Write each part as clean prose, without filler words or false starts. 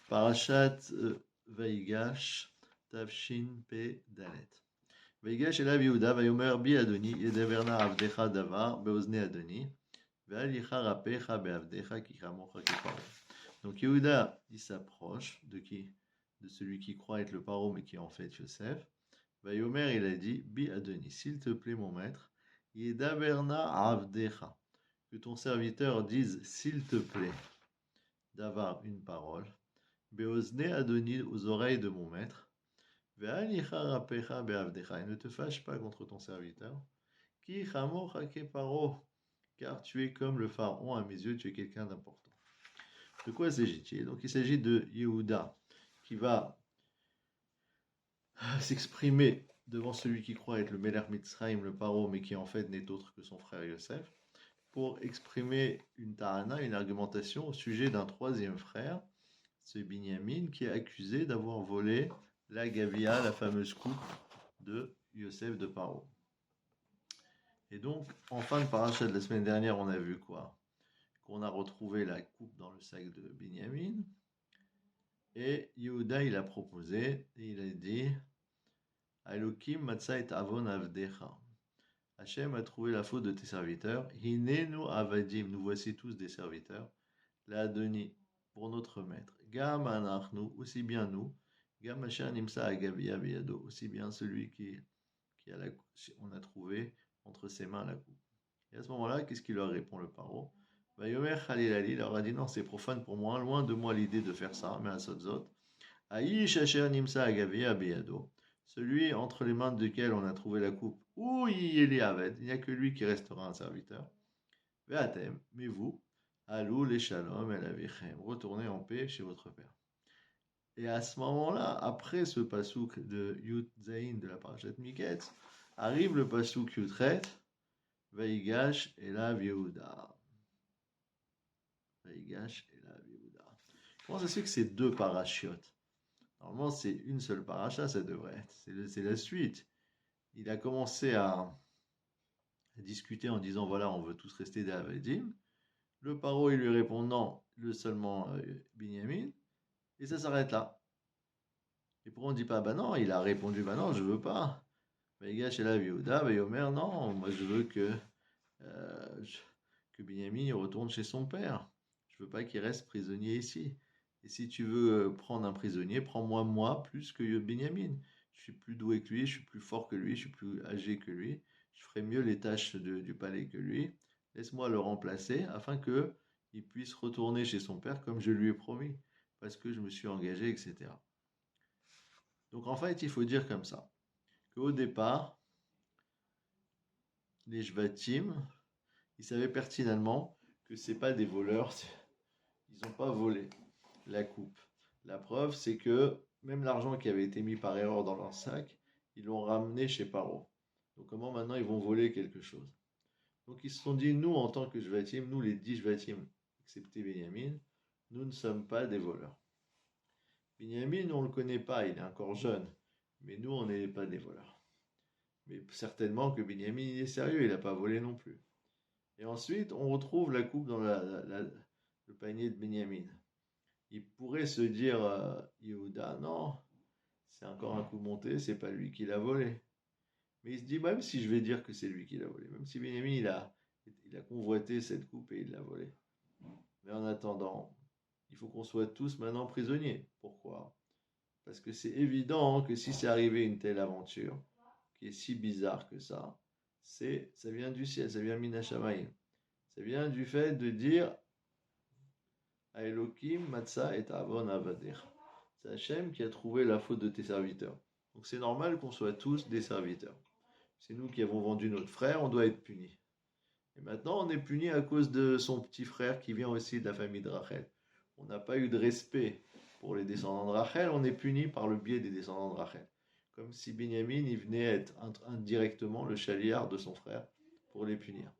Parashat Vayigash, Tavshin P. Dalet. Vayigash elav Yehuda, Vayomer bi Adoni, Yedeverna Avdecha Davar, Beozne Adoni, Ve'al Yicha Rapecha Beavdecha Kichamocha Keparo. Donc Yehuda, il s'approche de qui? De celui qui croit être le paro, mais qui est en fait Yosef. Vayomer, il a dit, bi Adoni, s'il te plaît, mon maître, Yedeverna Avdecha, que ton serviteur dise, s'il te plaît, d'avoir une parole. Beozne Adoni, aux oreilles de mon maître. Ve'alicha rapecha be'avdecha, et ne te fâche pas contre ton serviteur. Ki chamocha keparo, car tu es comme le pharaon à mes yeux, tu es quelqu'un d'important. De quoi s'agit-il? Donc il s'agit de Yehuda, qui va s'exprimer devant celui qui croit être le Melech Mitzrayim, le paro, mais qui en fait n'est autre que son frère Yosef, pour exprimer une ta'ana, une argumentation au sujet d'un troisième frère, c'est Binyamin, qui est accusé d'avoir volé la Gavia, la fameuse coupe de Yosef de Paro. Et donc, en fin de paracha de la semaine dernière, on a vu quoi? Qu'on a retrouvé la coupe dans le sac de Binyamin. Et Yehuda, il a proposé, et il a dit, Elohim matza et avon avdecha. Hachem a trouvé la faute de tes serviteurs. Hinenu avadim, nous voici tous des serviteurs. La Adoni, pour notre maître. Gam anachnu, aussi bien nous. Gam asher nimsa agavia beyado, aussi bien celui qui a on a trouvé entre ses mains la coupe. Et à ce moment-là, qu'est-ce qu'il leur répond le paro? Vayomer Khalilali, il leur a dit non, c'est profane pour moi, loin de moi l'idée de faire ça, mais à Sotzot. Aïch asher nimsa agavia beyado, celui entre les mains duquel on a trouvé la coupe, ou il est aved, il n'y a que lui qui restera un serviteur. Ve'atem, mais vous, Alou les shalom el avichem, retournez en paix chez votre père. Et à ce moment-là, après ce pasouk de Yud Zain de la parashat Miketz, arrive le pasouk Yudret, Vayigash elav Yehuda. Vayigash elav Yehuda. Comment ça se fait que c'est deux parachiotes? Normalement, c'est une seule paracha, ça devrait être. C'est la suite. Il a commencé à discuter en disant voilà, on veut tous rester des Avadim. Le paro, il lui répond non, le seulement Binyamin. Et ça s'arrête là. Et pourquoi on ne dit pas, bah non, il a répondu, bah non, je veux pas. Vaïgash et la Yehuda, Vayomer, non, moi je veux euh, que Binyamin retourne chez son père. Je veux pas qu'il reste prisonnier ici. Et si tu veux prendre un prisonnier, prends-moi moi plus que Binyamin. Je suis plus doué que lui, je suis plus fort que lui, je suis plus âgé que lui. Je ferai mieux les tâches du palais que lui. Laisse-moi le remplacer afin que il puisse retourner chez son père comme je lui ai promis, parce que je me suis engagé, etc. Donc en fait, il faut dire comme ça, qu'au départ, les Shvatim, ils savaient pertinemment que c'est pas des voleurs, ils n'ont pas volé la coupe. La preuve, c'est que même l'argent qui avait été mis par erreur dans leur sac, ils l'ont ramené chez Paro. Donc comment maintenant ils vont voler quelque chose? Donc ils se sont dit, nous en tant que Shvatim, nous les 10 Shvatim, excepté Benjamin, nous ne sommes pas des voleurs. Benjamin, on ne le connaît pas, il est encore jeune, mais nous on n'est pas des voleurs. Mais certainement que Benjamin il est sérieux, il n'a pas volé non plus. Et ensuite, on retrouve la coupe dans le panier de Benjamin. Il pourrait se dire, Yehuda, non, c'est encore un coup monté, c'est pas lui qui l'a volé. Mais il se dit, même si je vais dire que c'est lui qui l'a volé, même si Benjamin il a convoité cette coupe et il l'a volée. Mais en attendant, il faut qu'on soit tous maintenant prisonniers. Pourquoi? Parce que c'est évident que si c'est arrivé une telle aventure, qui est si bizarre que ça vient du ciel, ça vient Minashamayim. Ça vient du fait de dire à Elohim, Matzah et Avon Avadir. C'est Hachem qui a trouvé la faute de tes serviteurs. Donc c'est normal qu'on soit tous des serviteurs. C'est nous qui avons vendu notre frère, on doit être punis. Et maintenant, on est puni à cause de son petit frère qui vient aussi de la famille de Rachel. On n'a pas eu de respect pour les descendants de Rachel, on est puni par le biais des descendants de Rachel. Comme si Binyamin, il venait être indirectement le chaliard de son frère pour les punir.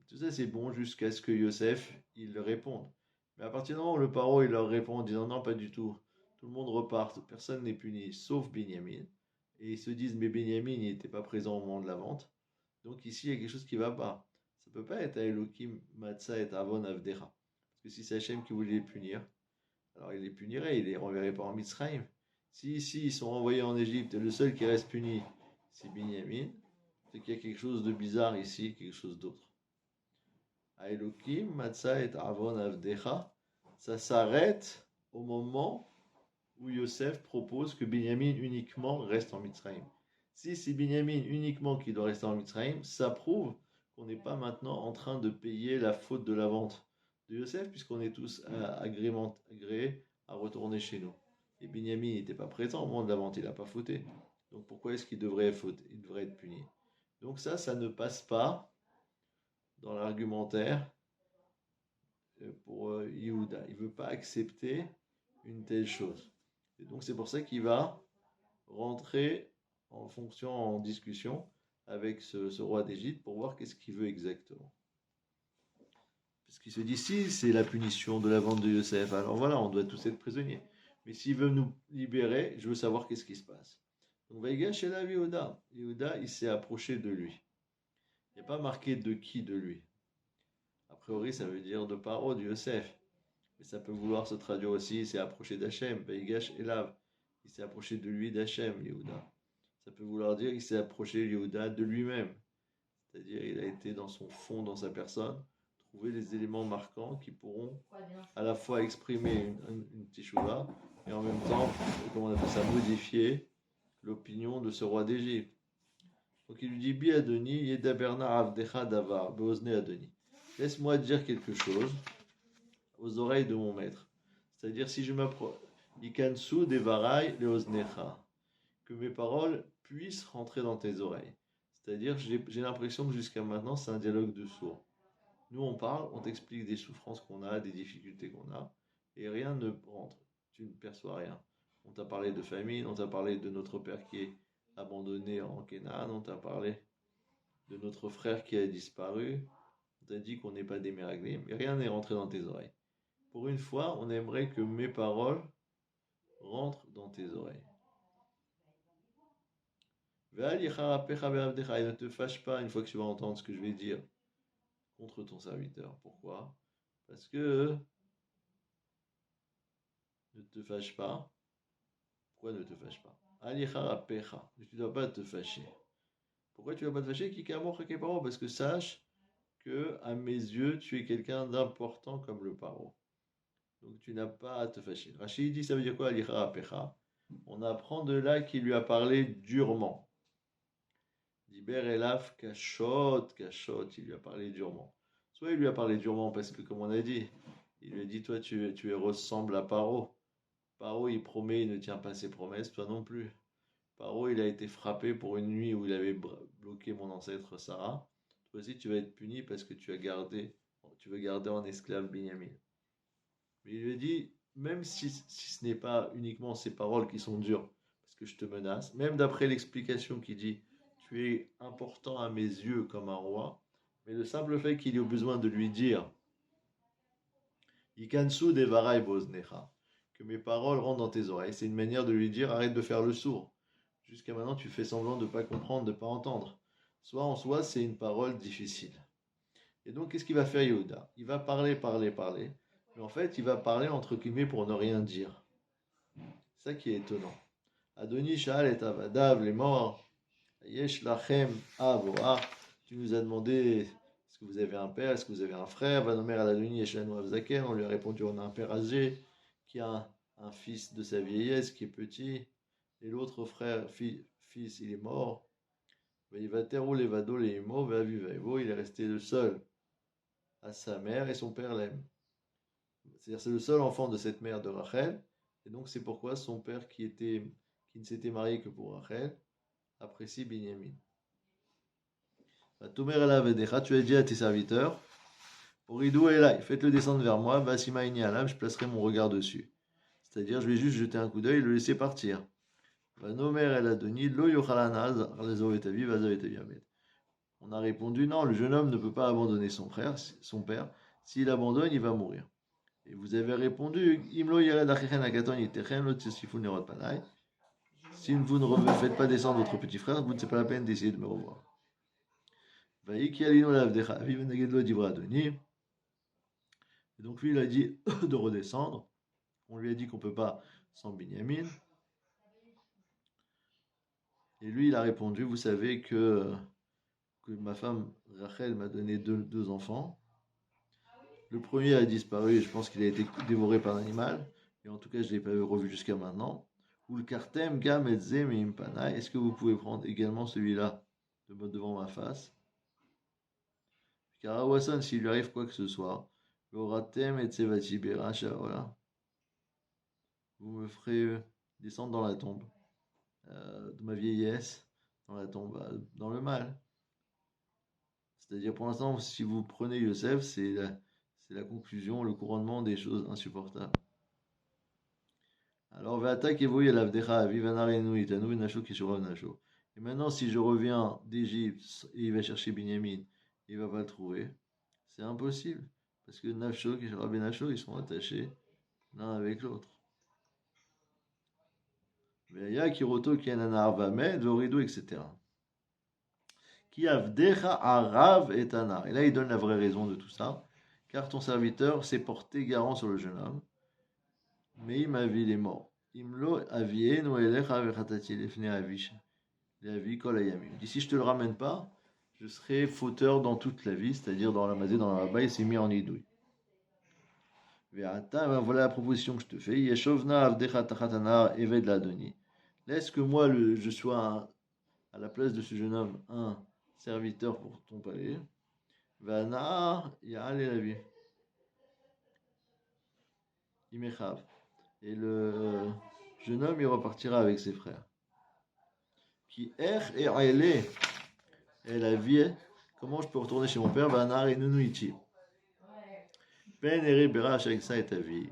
Tout ça, c'est bon jusqu'à ce que Yosef, il le réponde. Mais à partir du moment où le paro, il leur répond en disant non, pas du tout, tout le monde repart, personne n'est puni, sauf Binyamin. Et ils se disent, mais Binyamin, il n'était pas présent au moment de la vente. Donc ici, il y a quelque chose qui ne va pas. Ça ne peut pas être à Elohim, Matzah et Avon Avdera. Parce que si c'est Hachem qui voulait les punir, alors il les punirait, il les renverrait pas en Mitzrayim. Si ici ils sont renvoyés en Égypte et le seul qui reste puni, c'est Binyamin, c'est qu'il y a quelque chose de bizarre ici, quelque chose d'autre. Aelokim, Matzah et Avon Avdecha, ça s'arrête au moment où Yosef propose que Binyamin uniquement reste en Mitzrayim. Si c'est Binyamin uniquement qui doit rester en Mitzrayim, ça prouve qu'on n'est pas maintenant en train de payer la faute de la vente de Yosef, puisqu'on est tous agréés à retourner chez nous. Et Binyamin n'était pas présent au moment de la vente, il n'a pas fauté. Donc pourquoi est-ce qu'il devrait être puni? Donc ça ne passe pas dans l'argumentaire pour Yehuda. Il ne veut pas accepter une telle chose. Et donc c'est pour ça qu'il va rentrer en discussion avec ce roi d'Égypte pour voir qu'est-ce qu'il veut exactement. Parce qu'il se dit, si c'est la punition de la vente de Yosef, alors voilà, on doit tous être prisonniers. Mais s'il veut nous libérer, je veux savoir qu'est-ce qui se passe. Donc Vaïgash chez la Yehuda. Yehuda, il s'est approché de lui. Il n'y a pas marqué de qui de lui. A priori, ça veut dire de Paro, de Yosef. Mais ça peut vouloir se traduire aussi, il s'est approché d'Hachem. Vaïgash Elav. Il s'est approché de lui d'Hachem, Yehuda. Ça peut vouloir dire qu'il s'est approché Yehuda de lui-même. C'est-à-dire il a été dans son fond, dans sa personne, trouver les éléments marquants qui pourront à la fois exprimer une teshuva et en même temps, comment on appelle ça, modifier l'opinion de ce roi d'Égypte. Donc il lui dit, Bi Adoni, Yedaberna Avdecha Davar, Beozne Adoni. Laisse-moi dire quelque chose aux oreilles de mon maître. C'est-à-dire si je m'approche, Ikansu Devarai Leoznecha, que mes paroles puissent rentrer dans tes oreilles. C'est-à-dire, j'ai l'impression que jusqu'à maintenant, c'est un dialogue de sourds. Nous, on parle, on t'explique des souffrances qu'on a, des difficultés qu'on a, et rien ne rentre. Tu ne perçois rien. On t'a parlé de famine, on t'a parlé de notre père qui est abandonné en Kénan, on t'a parlé de notre frère qui a disparu, on t'a dit qu'on n'est pas des miraglim, mais rien n'est rentré dans tes oreilles. Pour une fois, on aimerait que mes paroles rentrent dans tes oreilles. Et ne te fâche pas une fois que tu vas entendre ce que je vais dire contre ton serviteur. Pourquoi? Parce que ne te fâche pas. Pourquoi ne te fâche pas? Tu ne dois pas te fâcher. Pourquoi tu ne dois pas te fâcher? Parce que sache que à mes yeux, tu es quelqu'un d'important comme le paro. Donc tu n'as pas à te fâcher. Rachid dit, ça veut dire quoi? On apprend de là qu'il lui a parlé durement. Diber Elaf Kachot, il lui a parlé durement. Soit il lui a parlé durement parce que, comme on a dit, il lui a dit, toi tu ressembles à Paro. Paro, il promet, il ne tient pas ses promesses, toi non plus. Paro, il a été frappé pour une nuit où il avait bloqué mon ancêtre Sarah. Toi aussi, tu vas être puni parce que tu veux garder en esclave Binyamin. Mais il lui a dit, même si ce n'est pas uniquement ces paroles qui sont dures, parce que je te menace, même d'après l'explication qui dit, tu es important à mes yeux comme un roi, mais le simple fait qu'il ait besoin de lui dire Ikansu devarai boznecha, que mes paroles rentrent dans tes oreilles, c'est une manière de lui dire arrête de faire le sourd. Jusqu'à maintenant, tu fais semblant de ne pas comprendre, de ne pas entendre. Soit en soi, c'est une parole difficile. Et donc, qu'est-ce qu'il va faire Yehuda? Il va parler, mais en fait, il va parler entre guillemets pour ne rien dire. C'est ça qui est étonnant. Adoni Sha'al et Avadav, les morts. Yesh lachem avoa. Tu nous as demandé est-ce que vous avez un père, est-ce que vous avez un frère? Vanomer Adoni Yeshanu Avzaken. On lui a répondu on a un père âgé qui a un fils de sa vieillesse qui est petit. Et l'autre frère, fils, il est mort. Il est resté le seul à sa mère et son père l'aime. C'est-à-dire c'est le seul enfant de cette mère de Rachel. Et donc c'est pourquoi son père qui ne s'était marié que pour Rachel apprécie Binyamin. Tomer Alavedecha, tu as dit à tes serviteurs, Oridou est là, faites-le descendre vers moi, Basimaini Alam, je placerai mon regard dessus. C'est-à-dire, je vais juste jeter un coup d'œil et le laisser partir. Vanomer El Adoni, Lo Yochalanaz, Arlezo Etavi, Vazav Etavi Amed. On a répondu, non, le jeune homme ne peut pas abandonner son père. S'il abandonne, il va mourir. Et vous avez répondu, Imlo Yered Achechen Akaton Yitechen, Lo Tsesifu Nerot Panay. Si vous ne faites pas descendre votre petit frère, vous ne c'est pas la peine d'essayer de me revoir. Et donc lui, il a dit de redescendre. On lui a dit qu'on ne peut pas sans Binyamin. Et lui, il a répondu, vous savez que ma femme Rachel m'a donné deux enfants. Le premier a disparu, je pense qu'il a été dévoré par un animal. Et en tout cas, je ne l'ai pas revu jusqu'à maintenant. Ou le kartem gam et impana. Est-ce que vous pouvez prendre également celui-là devant ma face? Car à Wasson, s'il lui arrive quoi que ce soit, l'oratem et tsevati beracha, voilà. Vous me ferez descendre dans la tombe de ma vieillesse, dans la tombe, dans le mal. C'est-à-dire, pour l'instant, si vous prenez Yosef, c'est la conclusion, le couronnement des choses insupportables. Alors, Ve'ata kevoy el avdecha aviv anarenu itanu v'nasho kishurav nasho. Et maintenant, si je reviens d'Égypte et il va chercher Binyamin, il va pas le trouver. C'est impossible. Parce que Nafsho, Kishurav et Nasho, ils sont attachés l'un avec l'autre. Ve'aya kiroto kenanar vamed, vorido, etc. Qui avdecha arav et anar. Et là, il donne la vraie raison de tout ça. Car ton serviteur s'est porté garant sur le jeune homme. Mais il m'a vu, il est mort. Imlo avienu elecha vechatati lefne avish. L'avi kol ayamim. Il dit, si je te le ramène pas, je serai fauteur dans toute la vie, c'est-à-dire dans la mazé, dans la rabat, il s'est mis en idouille. Voilà la proposition que je te fais. Yeshovna avdecha tachatanar eved ladoni. Laisse que moi, je sois à la place de ce jeune homme, un serviteur pour ton palais. Vana ya'al elavi. Imechav. Et le jeune homme, il repartira avec ses frères. Qui et aile. Et la vie, comment je peux retourner chez mon père? Vana et nunuichi. Ben ere berash avec ça et ta vie.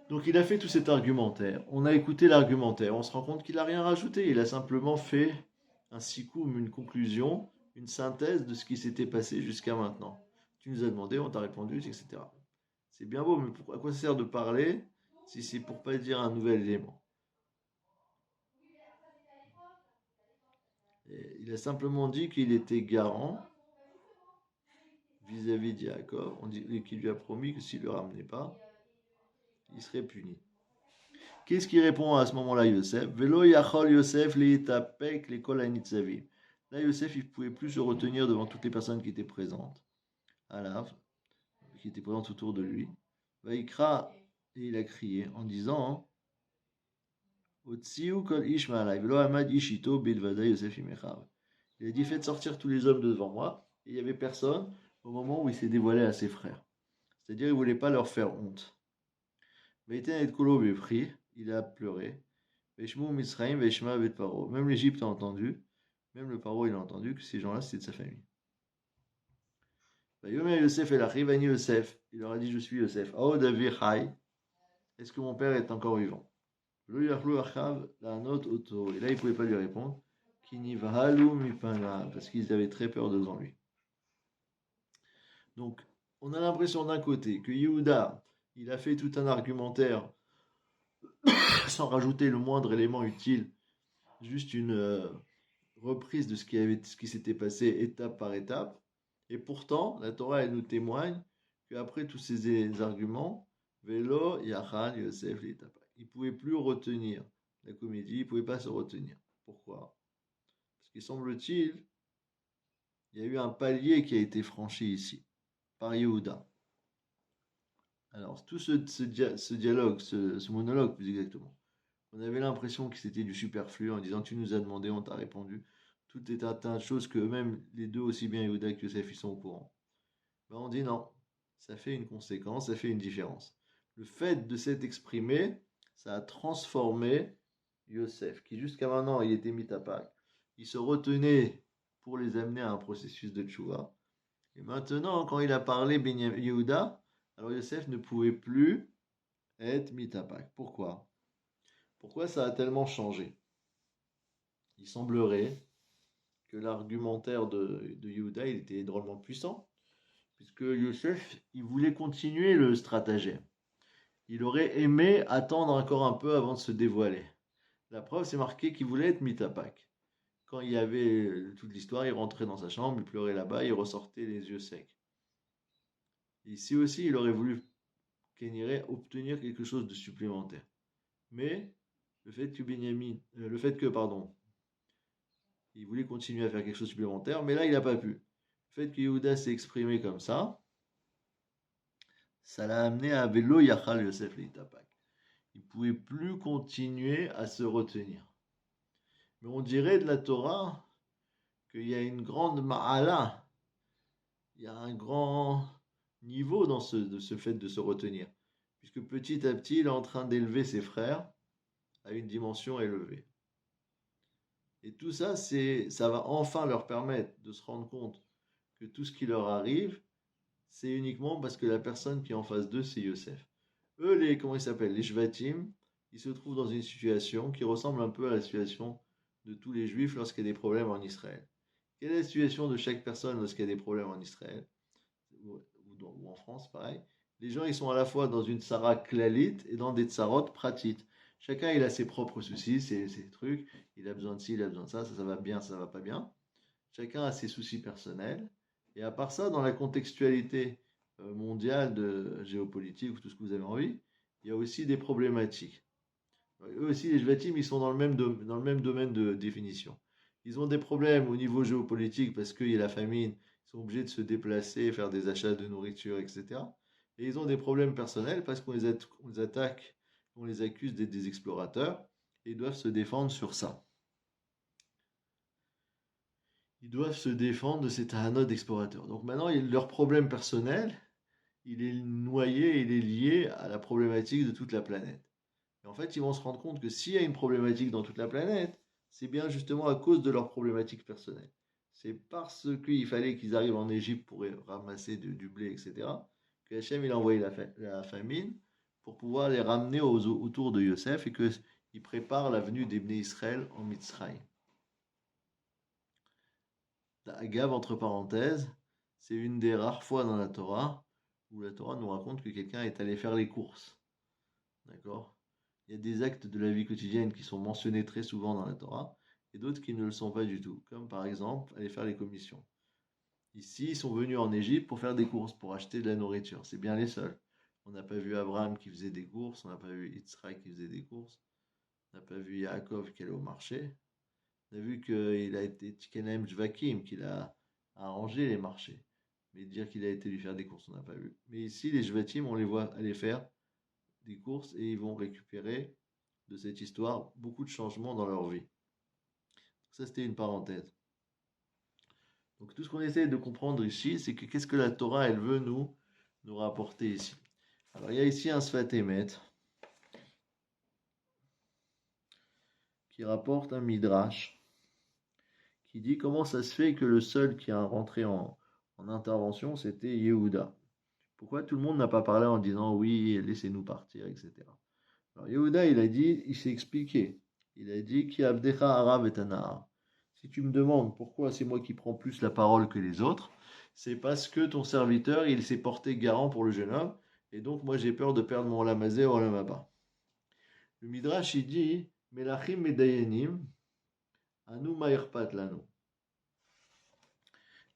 Donc il a fait tout cet argumentaire. On a écouté l'argumentaire. On se rend compte qu'il n'a rien rajouté. Il a simplement fait un sikoum, une conclusion, une synthèse de ce qui s'était passé jusqu'à maintenant. Tu nous as demandé, on t'a répondu, etc. C'est bien beau, mais à quoi ça sert de parler si c'est pour pas dire un nouvel élément? Et il a simplement dit qu'il était garant vis-à-vis de Yaakov, et qu'il lui a promis que s'il ne le ramenait pas, il serait puni. Qu'est-ce qu'il répond à ce moment-là, Yosef? Velo yachol Yosef liitapek lekol hanitzavim. Là, Yosef, il ne pouvait plus se retenir devant toutes les personnes qui étaient présentes, qui étaient présentes autour de lui. Vaikra, et il a crié en disant, Otziu kol ish ma'alai, velo amad ishito bilvada Yosef imechav. Il a dit, faites sortir tous les hommes devant moi. Et il n'y avait personne au moment où il s'est dévoilé à ses frères. C'est-à-dire, il ne voulait pas leur faire honte. Vaïten et kolo bepri, il a pleuré. Veshmou Misraim, Veshma Bet Paro. Même l'Égypte a entendu, même le Paro il a entendu que ces gens-là c'était de sa famille. Vayomer Yosef el Achi, Vani Yosef. Il leur a dit, je suis Yosef. Ao David Chai. Est-ce que mon père est encore vivant? Lo Yachlou Achav, la note auto. Et là il ne pouvait pas lui répondre. Kini Vahalu Mipana. Parce qu'ils avaient très peur devant lui. Donc, on a l'impression d'un côté que Yehuda, il a fait tout un argumentaire sans rajouter le moindre élément utile, juste une reprise de ce qui s'était passé étape par étape. Et pourtant, la Torah, elle nous témoigne qu'après tous ces arguments, Velo, Yachal, Yosef, l'Etapa, il ne pouvait plus retenir la comédie, il ne pouvait pas se retenir. Pourquoi? Parce qu'il semble-t-il, il y a eu un palier qui a été franchi ici, par Yehuda. Alors, tout ce dialogue, ce monologue plus exactement, on avait l'impression que c'était du superflu en disant tu nous as demandé, on t'a répondu. Tout est un tas de choses que même les deux, aussi bien Yehuda que Yosef, ils sont au courant. Ben on dit non, ça fait une conséquence, ça fait une différence. Le fait de s'être exprimé, ça a transformé Yosef, qui jusqu'à maintenant il était mitapak. Il se retenait pour les amener à un processus de tchouva. Et maintenant, quand il a parlé Yehuda, alors Yosef ne pouvait plus être mitapak. Pourquoi? Pourquoi ça a tellement changé? Il semblerait que l'argumentaire de Yehuda, il était drôlement puissant, puisque Yosef, il voulait continuer le stratagème. Il aurait aimé attendre encore un peu avant de se dévoiler. La preuve, c'est marqué qu'il voulait être mitapak. Quand il y avait toute l'histoire, il rentrait dans sa chambre, il pleurait là-bas, il ressortait les yeux secs. Ici aussi, il aurait voulu irait obtenir quelque chose de supplémentaire. Mais le fait que, pardon, il voulait continuer à faire quelque chose de supplémentaire, mais là, il n'a pas pu. Le fait que Yehuda s'est exprimé comme ça l'a amené à Velo Yachal Yosef Leitapak. Il ne pouvait plus continuer à se retenir. Mais on dirait de la Torah qu'il y a une grande ma'ala, il y a un grand niveau de ce fait de se retenir. Puisque petit à petit, il est en train d'élever ses frères à une dimension élevée. Et tout ça, ça va enfin leur permettre de se rendre compte que tout ce qui leur arrive, c'est uniquement parce que la personne qui est en face d'eux, c'est Yosef. Eux, comment ils s'appellent? Les Shvatim, ils se trouvent dans une situation qui ressemble un peu à la situation de tous les Juifs lorsqu'il y a des problèmes en Israël. Quelle est la situation de chaque personne lorsqu'il y a des problèmes en Israël ou en France, pareil? Les gens, ils sont à la fois dans une tsara klalite et dans des tsarot pratites. Chacun, il a ses propres soucis, ses trucs. Il a besoin de ci, il a besoin de ça va bien, ça va pas bien. Chacun a ses soucis personnels. Et à part ça, dans la contextualité mondiale de géopolitique ou tout ce que vous avez envie, il y a aussi des problématiques. Eux aussi, les Jvatim, ils sont dans dans le même domaine de définition. Ils ont des problèmes au niveau géopolitique parce qu'il y a la famine, ils sont obligés de se déplacer, faire des achats de nourriture, etc. Et ils ont des problèmes personnels parce qu'on les attaque, on les accuse d'être des explorateurs et ils doivent se défendre sur ça. Ils doivent se défendre de ces tahanot d'explorateurs. Donc maintenant, leur problème personnel, il est noyé, il est lié à la problématique de toute la planète. Et en fait, ils vont se rendre compte que s'il y a une problématique dans toute la planète, c'est bien justement à cause de leur problématique personnelle. C'est parce qu'il fallait qu'ils arrivent en Égypte pour ramasser du blé, etc., que Hachem il a envoyé la famine pour pouvoir les ramener autour de Yosef et qu'il prépare la venue des Bnei Israël en Mitzrayim. La Agav, entre parenthèses, c'est une des rares fois dans la Torah où la Torah nous raconte que quelqu'un est allé faire les courses. D'accord? Il y a des actes de la vie quotidienne qui sont mentionnés très souvent dans la Torah et d'autres qui ne le sont pas du tout, comme par exemple aller faire les commissions. Ici, ils sont venus en Égypte pour faire des courses, pour acheter de la nourriture. C'est bien les seuls. On n'a pas vu Abraham qui faisait des courses, on n'a pas vu Yitzhak qui faisait des courses, on n'a pas vu Yaakov qui allait au marché. On a vu qu'il a été Tikenem Jvakim, qu'il a arrangé les marchés. Mais dire qu'il a été lui faire des courses, on n'a pas vu. Mais ici, les Jvatim, on les voit aller faire des courses et ils vont récupérer de cette histoire beaucoup de changements dans leur vie. Ça, c'était une parenthèse. Donc tout ce qu'on essaie de comprendre ici, c'est que qu'est-ce que la Torah, elle veut nous rapporter ici. Alors il y a ici un Sfat Emet qui rapporte un Midrash qui dit comment ça se fait que le seul qui a rentré en intervention, c'était Yehuda. Pourquoi tout le monde n'a pas parlé en disant oui, laissez-nous partir, etc. Alors Yehuda, il s'est expliqué. Il a dit qui abdecha arav et anahar. Si tu me demandes pourquoi c'est moi qui prends plus la parole que les autres, c'est parce que ton serviteur, il s'est porté garant pour le jeune homme, et donc moi j'ai peur de perdre mon lamazé ou lamaba. Le Midrash, il dit Melachim medayenim, anu ma'irpat lanu.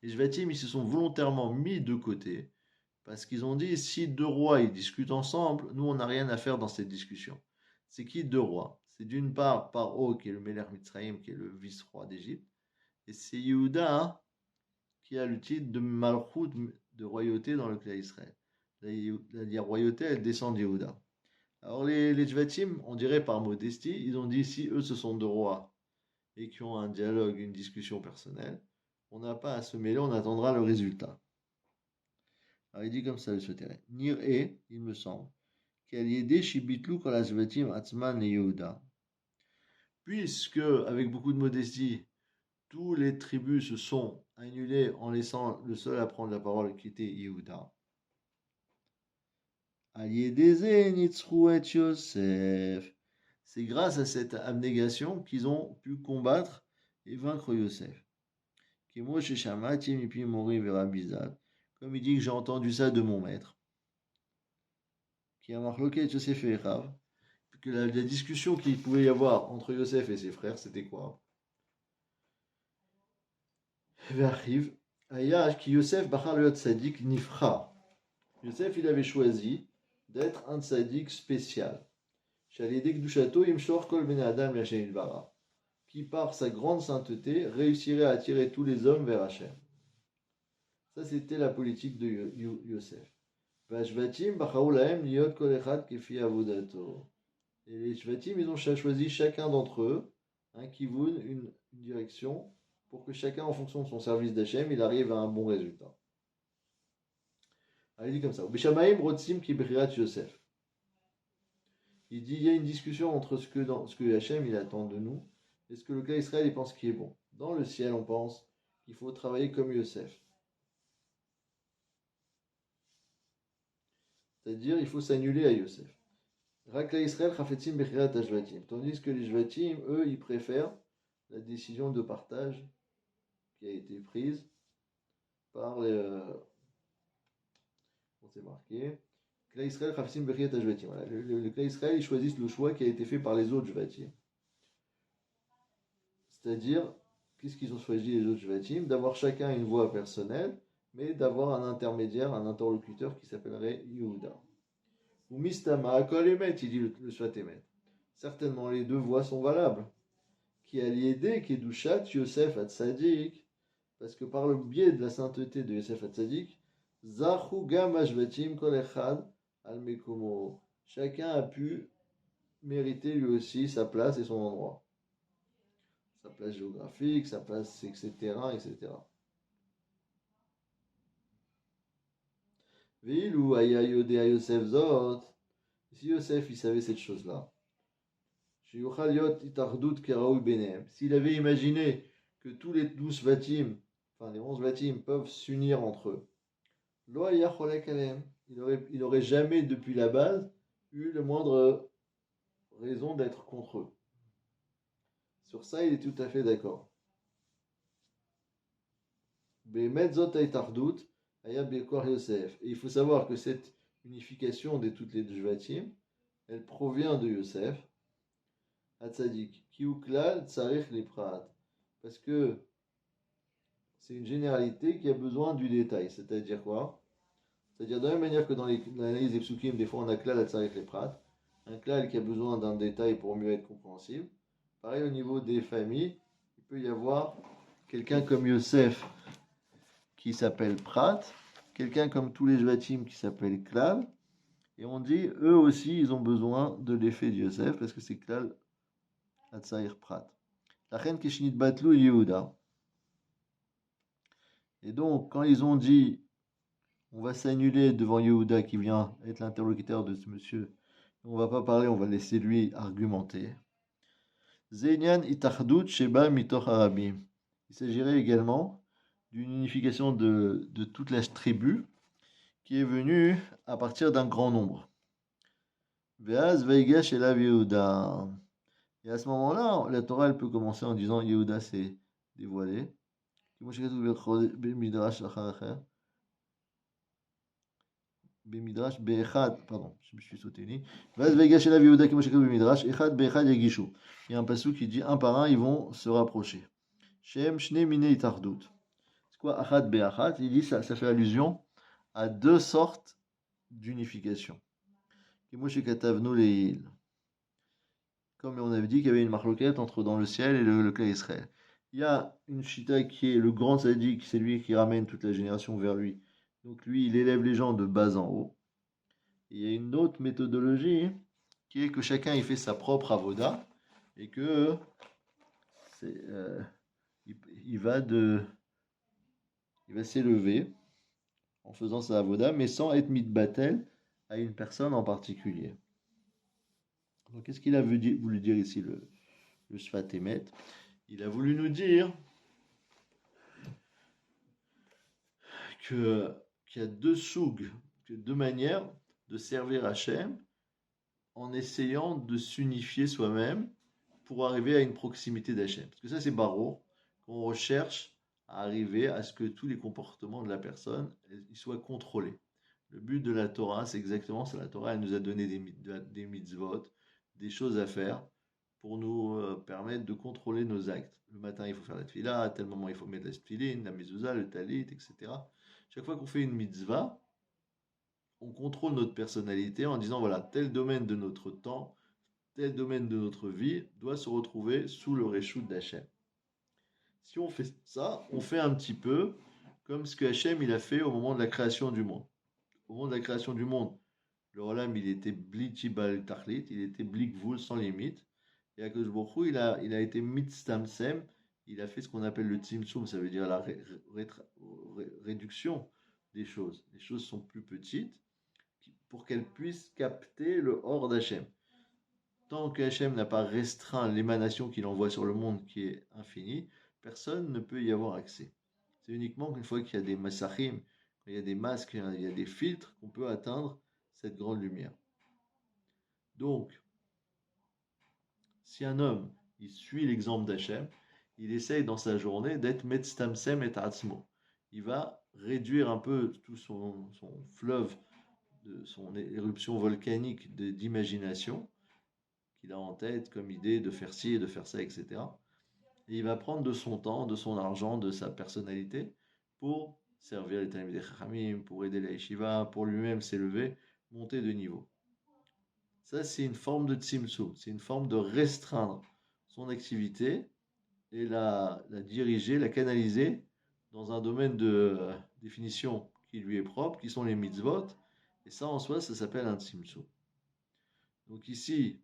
Les Jvatim, ils se sont volontairement mis de côté, parce qu'ils ont dit, si deux rois ils discutent ensemble, nous on n'a rien à faire dans cette discussion. C'est qui deux rois? C'est d'une part Paro, qui est le Melech Mitzrayim, qui est le vice-roi d'Égypte, et c'est Yehuda qui a le titre de Malchut, de royauté dans le clan d'Israël. La royauté, elle descend de Yehuda. Alors les Jvatim, on dirait par modestie, ils ont dit, si eux ce sont deux rois, et qui ont un dialogue, une discussion personnelle, on n'a pas à se mêler, on attendra le résultat. Alors il dit comme ça le souterrain. Nir'e, il me semble, qu'elle y aidé Shibitlu kol Ashvatim Atzman et Yehuda. Puisque, avec beaucoup de modestie, tous les tribus se sont annulées en laissant le seul à prendre la parole qui était Yehuda. C'est grâce à cette abnégation qu'ils ont pu combattre et vaincre Yosef. Comme il dit que j'ai entendu ça de mon maître. Qui a marqué Yosef et Echav, que la discussion qu'il pouvait y avoir entre Yosef et ses frères, c'était quoi? Arrive, Aya qui Yosef Bachar le Tzadik Nifra. Yosef, il avait choisi d'être un tzaddik spécial. Shalidek du château, Imshor Kol Ben Adam Yashem Ilvara, qui par sa grande sainteté réussirait à attirer tous les hommes vers Hachem. Ça, c'était la politique de Yosef. Vashvatim Bachaou Lahem Liot Kol Echad Kefi Avodato. Et les Shvatim, ils ont choisi chacun d'entre eux un kivun, une direction, pour que chacun, en fonction de son service d'Hachem, il arrive à un bon résultat. Alors, il dit comme ça. Bishamaim Rotzim Ki Bechirat Yosef. Il dit, il y a une discussion entre ce que Hachem il attend de nous et ce que le cas Israël il pense qui est bon. Dans le ciel, on pense qu'il faut travailler comme Yosef. C'est-à-dire, il faut s'annuler à Yosef. Rakla Israël Chafetzim Bechirat Ashvatim. Tandis que les Shvatim, eux, ils préfèrent la décision de partage qui a été prise par les... on s'est marqué. Le clan Israël, ils choisissent le choix qui a été fait par les autres Shvatim. C'est-à-dire, qu'est-ce qu'ils ont choisi les autres Shvatim? D'avoir chacun une voix personnelle, mais d'avoir un intermédiaire, un interlocuteur qui s'appellerait Yehuda. Ou Mistama, Kol Emet, il dit le Sfat Emet. Certainement, les deux voix sont valables. Qui a liédé, qui est Douchat, Yosef Hatzadik, parce que par le biais de la sainteté de Yosef Hatzadik, Zachu Gam Ashvatim Kol Echad, Al-Mekomo. Chacun a pu mériter lui aussi sa place et son endroit. Sa place géographique, sa place, etc., etc. Vilou Aya Yodea Yosef Zot. Si Yosef, il savait cette chose-là. S'il avait imaginé que tous les 12 vatim, enfin les 11 vatim, peuvent s'unir entre eux, il n'aurait jamais, depuis la base, eu la moindre raison d'être contre eux. Sur ça, il est tout à fait d'accord. Et il faut savoir que cette unification de toutes les deux vatim, elle provient de Yosef, Hatzadik, Kiuklal Tsarich Leprat, parce que c'est une généralité qui a besoin du détail. C'est-à-dire quoi? C'est-à-dire de la même manière que dans l'analyse des psukim, des fois on a klal Tsarich Leprat, un klal qui a besoin d'un détail pour mieux être compréhensible. Pareil au niveau des familles, il peut y avoir quelqu'un comme Yosef qui s'appelle Prat, quelqu'un comme tous les Jvatim qui s'appelle Klal, et on dit eux aussi ils ont besoin de l'effet de Yosef parce que c'est Klal Hatzair Prat. La reine Kishnit Batlou Yehuda. Et donc, quand ils ont dit on va s'annuler devant Yehuda qui vient être l'interlocuteur de ce monsieur, on va pas parler, on va laisser lui argumenter. Zeinyan Itachdut Sheba Mitoch Arabim. Il s'agirait également d'une unification de toute la tribu qui est venue à partir d'un grand nombre. Veaz Veigash Elav Yehuda. Et à ce moment-là, la Torah elle peut commencer en disant Yehuda s'est dévoilé. Bemidrash Be'echad, pardon, je me suis sauté ni. Vaz Veigash Elav Yehuda qui Moshe Bemidrash, Echad Be'echad Yagishu. Il y a un passou qui dit un par un ils vont se rapprocher. Shem Shne Mine Itardut. C'est quoi Achad Be'achad? Il dit ça fait allusion à deux sortes d'unification. Comme on avait dit qu'il y avait une marloquette entre dans le ciel et le clan Israël. Il y a une chita qui est le grand sadique, c'est lui qui ramène toute la génération vers lui. Donc lui, il élève les gens de bas en haut. Et il y a une autre méthodologie qui est que chacun il fait sa propre avoda et que il va s'élever en faisant sa avoda, mais sans être mitbatel à une personne en particulier. Donc, qu'est-ce qu'il a voulu dire ici, le Sfat Emet? Il a voulu nous dire qu'il y a deux manières de servir Hachem en essayant de s'unifier soi-même pour arriver à une proximité d'Hachem. Parce que ça, c'est Baro, qu'on recherche à arriver à ce que tous les comportements de la personne ils soient contrôlés. Le but de la Torah, c'est exactement ça. La Torah, elle nous a donné des mitzvot, des choses à faire pour nous permettre de contrôler nos actes. Le matin, il faut faire la tefila, à tel moment, il faut mettre la tefilin, la mezouza, le talit, etc. Chaque fois qu'on fait une mitzvah, on contrôle notre personnalité en disant, voilà, tel domaine de notre temps, tel domaine de notre vie doit se retrouver sous le réchout d'Hachem. Si on fait ça, on fait un petit peu comme ce que Hachem il a fait au moment de la création du monde. Au moment de la création du monde, le Olam il était bli tibal tachlit, il était bli gvul, sans limite. Et Akadosh Baruch Hu, il a été mitztamsem, il a fait ce qu'on appelle le tzimtzum, ça veut dire la réduction des choses. Les choses sont plus petites pour qu'elles puissent capter le hors d'Hachem. Tant qu'Hachem n'a pas restreint l'émanation qu'il envoie sur le monde qui est infinie, personne ne peut y avoir accès. C'est uniquement qu'une fois qu'il y a des massachim, il y a des masques, il y a des filtres, qu'on peut atteindre cette grande lumière. Donc, si un homme, il suit l'exemple d'Hachem, il essaye dans sa journée d'être metztamsem et atzmo. Il va réduire un peu tout son fleuve, son éruption volcanique d'imagination qu'il a en tête comme idée de faire ci et de faire ça, etc. Et il va prendre de son temps, de son argent, de sa personnalité pour servir les Talmidei Chachamim, pour aider la yeshiva, pour lui-même s'élever, monter de niveau. Ça, c'est une forme de tzimtzum, c'est une forme de restreindre son activité et la diriger, la canaliser dans un domaine de définition qui lui est propre, qui sont les mitzvot. Et ça, en soi, ça s'appelle un tzimtzum. Donc ici,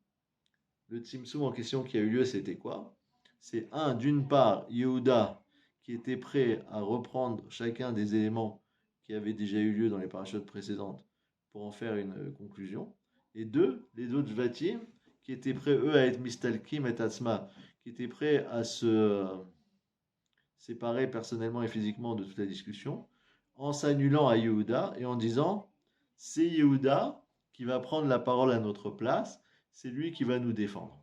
le tzimtzum en question qui a eu lieu, c'était quoi? C'est d'une part, Yehuda qui était prêt à reprendre chacun des éléments qui avaient déjà eu lieu dans les parachutes précédentes pour en faire une conclusion. Et deux, les autres Jvatim qui étaient prêts, eux, à être mistalkim et tatzma, qui étaient prêts à se séparer personnellement et physiquement de toute la discussion, en s'annulant à Yehuda et en disant, c'est Yehuda qui va prendre la parole à notre place, c'est lui qui va nous défendre.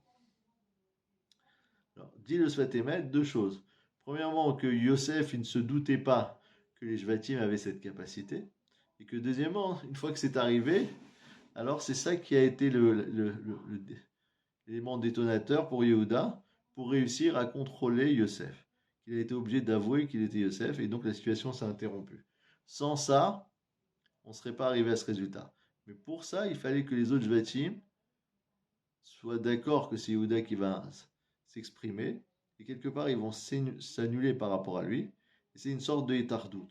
Alors, dit le Sfat Emet, deux choses. Premièrement, que Yosef il ne se doutait pas que les Jvatim avaient cette capacité. Et que deuxièmement, une fois que c'est arrivé, alors c'est ça qui a été l'élément détonateur pour Yehuda, pour réussir à contrôler Yosef. Il a été obligé d'avouer qu'il était Yosef, et donc la situation s'est interrompue. Sans ça, on ne serait pas arrivé à ce résultat. Mais pour ça, il fallait que les autres Jvatim soient d'accord que c'est Yehuda qui va s'exprimer, et quelque part ils vont s'annuler par rapport à lui, et c'est une sorte de étardout.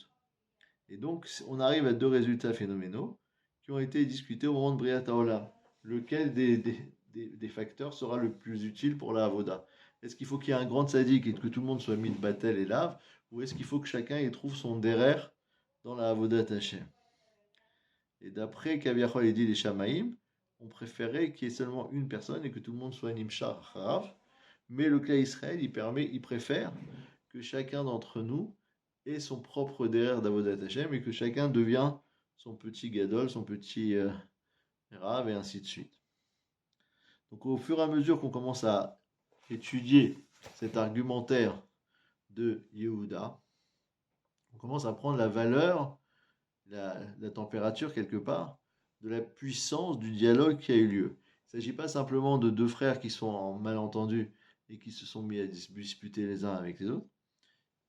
Et donc on arrive à deux résultats phénoménaux qui ont été discutés au moment de Briat Haolam. Lequel des facteurs sera le plus utile pour la Avoda? Est-ce qu'il faut qu'il y ait un grand tzaddik et que tout le monde soit mis de batel et lave, ou est-ce qu'il faut que chacun y trouve son derer dans la Avoda Hashem? Et d'après Kaviachol et dit les Shamaïm, on préférait qu'il y ait seulement une personne et que tout le monde soit Nimshar Harav. Mais le cas Israël, il préfère que chacun d'entre nous ait son propre derrière d'Avodat Hashem et que chacun devient son petit Gadol, son petit Rav et ainsi de suite. Donc au fur et à mesure qu'on commence à étudier cet argumentaire de Yehuda, on commence à prendre la valeur, la température quelque part, de la puissance du dialogue qui a eu lieu. Il ne s'agit pas simplement de deux frères qui sont en malentendu et qui se sont mis à disputer les uns avec les autres.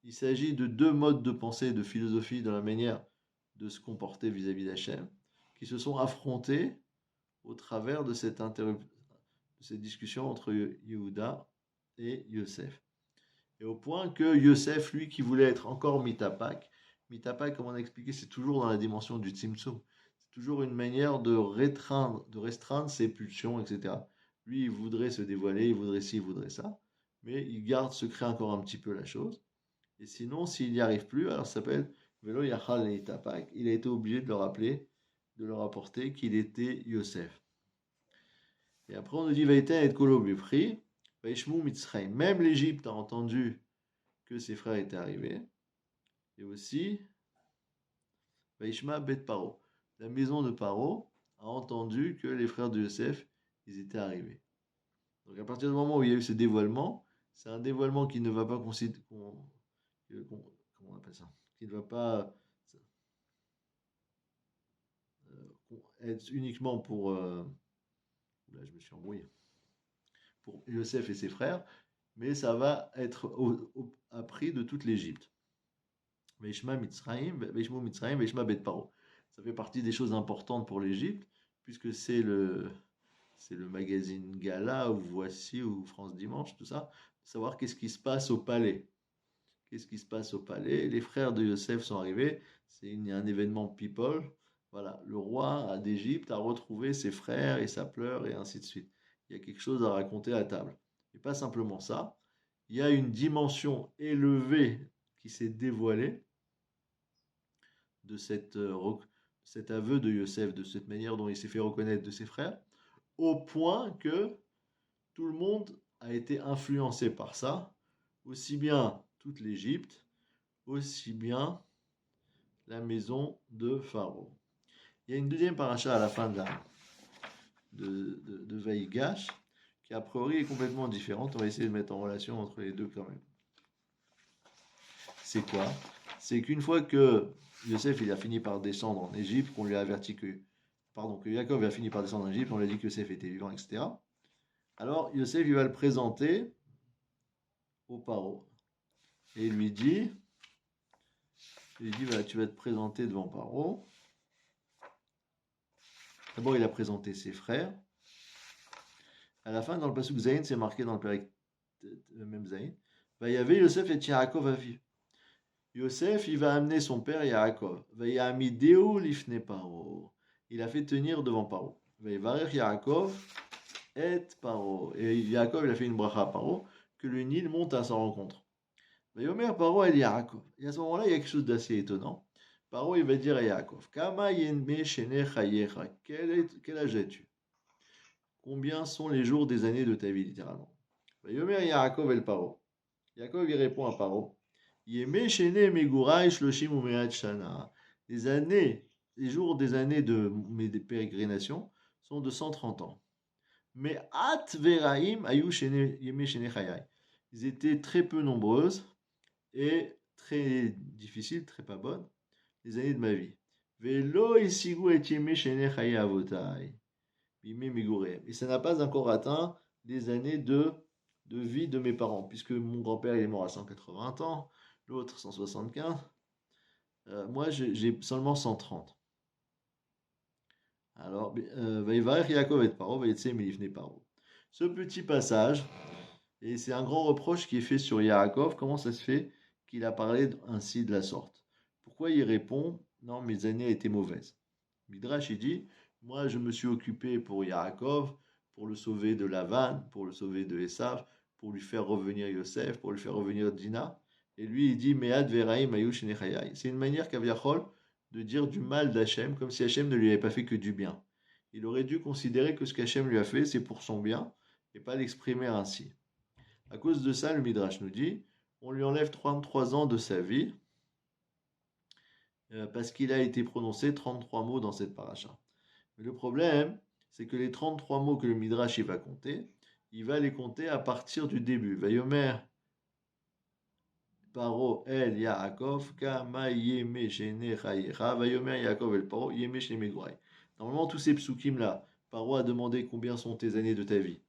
Il s'agit de deux modes de pensée, de philosophie dans la manière de se comporter vis-à-vis d'Hachem, qui se sont affrontés au travers de cette discussion entre Yehuda et Yosef. Et au point que Yosef, lui, qui voulait être encore mitapak, comme on a expliqué, c'est toujours dans la dimension du tzimtzum. C'est toujours une manière de restreindre ses pulsions, etc. Lui, il voudrait se dévoiler, il voudrait ci, il voudrait ça, mais il garde secret encore un petit peu la chose. Et sinon, s'il n'y arrive plus, alors ça s'appelle Velo Yachal et Tapak. Il a été obligé de leur rappeler, de leur apporter qu'il était Yosef. Et après, on nous dit Vaïten et Kolo Befri, Vaishmu Mitzrayim. Même l'Égypte a entendu que ses frères étaient arrivés. Et aussi, Vaishma Bet Paro. La maison de Paro a entendu que les frères de Yosef, ils étaient arrivés. Donc à partir du moment où il y a eu ce dévoilement, c'est un dévoilement qui ne va pas comment on appelle ça, qui ne va pas être uniquement pour là je me suis embrouillé, pour Yosef et ses frères, mais ça va être appris de toute l'Égypte. Veishma Mitzrayim, Veishma Bet Paro. ça fait partie des choses importantes pour l'Égypte, puisque c'est le magazine Gala, ou Voici, ou France Dimanche, tout ça, savoir qu'est-ce qui se passe au palais. Qu'est-ce qui se passe au palais? Les frères de Yosef sont arrivés, un événement people. Voilà, le roi d'Égypte a retrouvé ses frères et sa pleure et ainsi de suite. Il y a quelque chose à raconter à table. Et pas simplement ça, il y a une dimension élevée qui s'est dévoilée de cet aveu de Yosef, de cette manière dont il s'est fait reconnaître de ses frères, au point que tout le monde a été influencé par ça, aussi bien toute l'Égypte, aussi bien la maison de Pharaon. Il y a une deuxième paracha à la fin de Vaïgash, qui a priori est complètement différente. On va essayer de mettre en relation entre les deux quand même. C'est quoi? C'est qu'une fois que Yosef il a fini par descendre en Égypte, qu'on lui a averti que, pardon, que Jacob a fini par descendre en Égypte, on lui a dit que Yosef était vivant, etc. Alors Yosef il va le présenter au paro et il lui dit, voilà, tu vas te présenter devant Paro. D'abord il a présenté ses frères. À la fin dans le pasuk Zayin, c'est marqué dans le pérec même Zayin, va y avoir Yosef et Yaakov aviv. Yosef, il va amener son père Yaakov. Vayamideu lifne Paro. Il a fait tenir devant Paro. Vayevarer Yaakov et Paro. Et Yaakov, il a fait une bracha à Paro, que le Nil monte à sa rencontre. Vayomer Paro el Yaakov. Et à ce moment-là, il y a quelque chose d'assez étonnant. Paro, il va dire à Yaakov, Kama yenme shene chayecha. Quel âge as-tu? Combien sont les jours des années de ta vie, littéralement? Vayomer Yaakov el Paro. Yaakov, il répond à Paro. Yeme shene megurai shloshim umeat shana. Les années, les jours des années de mes pérégrinations sont de 130 ans. Mais at veraim ayu yeme shene chayai. Ils étaient très peu nombreuses et très difficiles, très pas bonnes, les années de ma vie. Velo isigu et yeme shene chayai avotai. Yeme megureim. Et ça n'a pas encore atteint les années de vie de mes parents, puisque mon grand-père il est mort à 180 ans, l'autre 175. Moi, j'ai seulement 130. Alors, Vaïvarech Yaakov et Paro, Vaïtse Milifne Paro. Ce petit passage, et c'est un grand reproche qui est fait sur Yaakov, comment ça se fait qu'il a parlé ainsi de la sorte? Pourquoi il répond, non, mes années étaient mauvaises? Midrash, il dit, moi, je me suis occupé pour Yaakov, pour le sauver de Lavan, pour le sauver de Esav, pour lui faire revenir Yosef, pour lui faire revenir Dina. Et lui, il dit, Mead Veraim Ayush Nechayai. C'est une manière Kaviachol de dire du mal d'Hachem, comme si Hachem ne lui avait pas fait que du bien. Il aurait dû considérer que ce qu'Hachem lui a fait, c'est pour son bien, et pas l'exprimer ainsi. À cause de ça, le Midrash nous dit, on lui enlève 33 ans de sa vie, parce qu'il a été prononcé 33 mots dans cette paracha. Mais le problème, c'est que les 33 mots que le Midrash il va compter, il va les compter à partir du début. Vayomer Paro el Yaakov kama yeme shene chayecha. Vayomer Yaakov el Paro yeme shene megurai. Normalement, tous ces psukim là, Paro a demandé combien sont tes années de ta vie.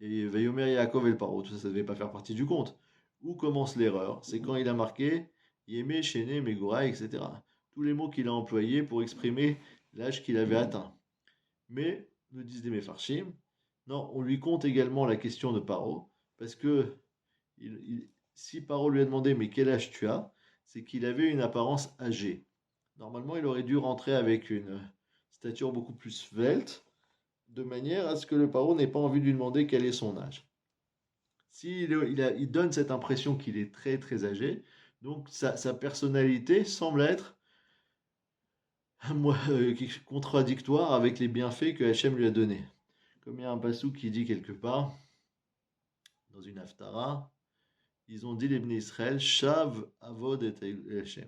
Et Vayomer Yaakov el Paro, tout ça, ça ne devait pas faire partie du compte. Où commence l'erreur? C'est quand il a marqué yeme shene megurai, etc. Tous les mots qu'il a employés pour exprimer l'âge qu'il avait atteint. Mais, nous disent les Mefarshim, non, on lui compte également la question de Paro, parce que si Paro lui a demandé mais quel âge tu as, c'est qu'il avait une apparence âgée. Normalement, il aurait dû rentrer avec une stature beaucoup plus svelte, de manière à ce que le Paro n'ait pas envie de lui demander quel est son âge. Il donne cette impression qu'il est très très âgé, donc sa personnalité semble être contradictoire avec les bienfaits que Hachem lui a donnés. Comme il y a un passou qui dit quelque part, dans une haftara, ils ont dit les Bnei Israël, Shav Avod et Hachem,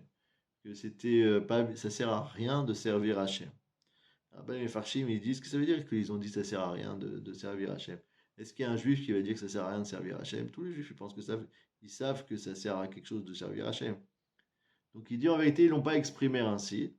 que c'était pas, ça sert à rien de servir Hachem. Les Farshim, ils disent que ça veut dire qu'ils ont dit que ça sert à rien de servir Hachem. Est-ce qu'il y a un juif qui va dire que ça sert à rien de servir Hachem? Tous les juifs, je pense que ils savent que ça sert à quelque chose de servir Hachem. Donc il dit en vérité, ils l'ont pas exprimé ainsi,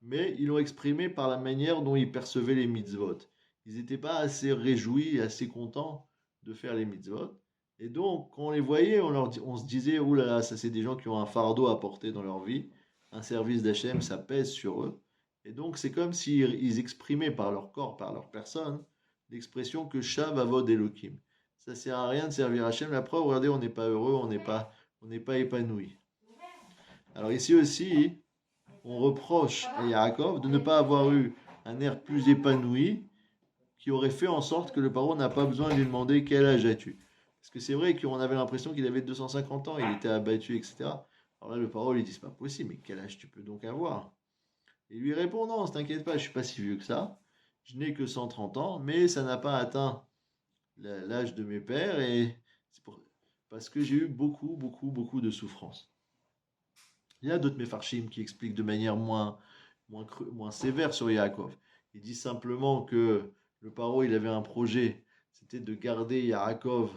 mais ils l'ont exprimé par la manière dont ils percevaient les mitzvot. Ils n'étaient pas assez réjouis, assez contents de faire les mitzvot. Et donc, quand on les voyait, on se disait, ouh là là, ça c'est des gens qui ont un fardeau à porter dans leur vie. Un service d'Hachem, ça pèse sur eux. Et donc, c'est comme s'ils exprimaient par leur corps, par leur personne, l'expression que Shav Avod Elohim. Ça sert à rien de servir Hachem. La preuve, regardez, on n'est pas heureux, on n'est pas épanoui. Alors ici aussi, on reproche à Yaakov de ne pas avoir eu un air plus épanoui qui aurait fait en sorte que le paro n'a pas besoin de lui demander quel âge as-tu. Parce que c'est vrai qu'on avait l'impression qu'il avait 250 ans, il était abattu, etc. Alors là, le paro lui dit, c'est pas possible, mais quel âge tu peux donc avoir? Et lui répond, non, t'inquiète pas, je suis pas si vieux que ça, je n'ai que 130 ans, mais ça n'a pas atteint l'âge de mes pères, et parce que j'ai eu beaucoup de souffrances. Il y a d'autres méfarchim qui expliquent de manière moins sévère sur Yaakov. Il dit simplement que le paro, il avait un projet, c'était de garder Yaakov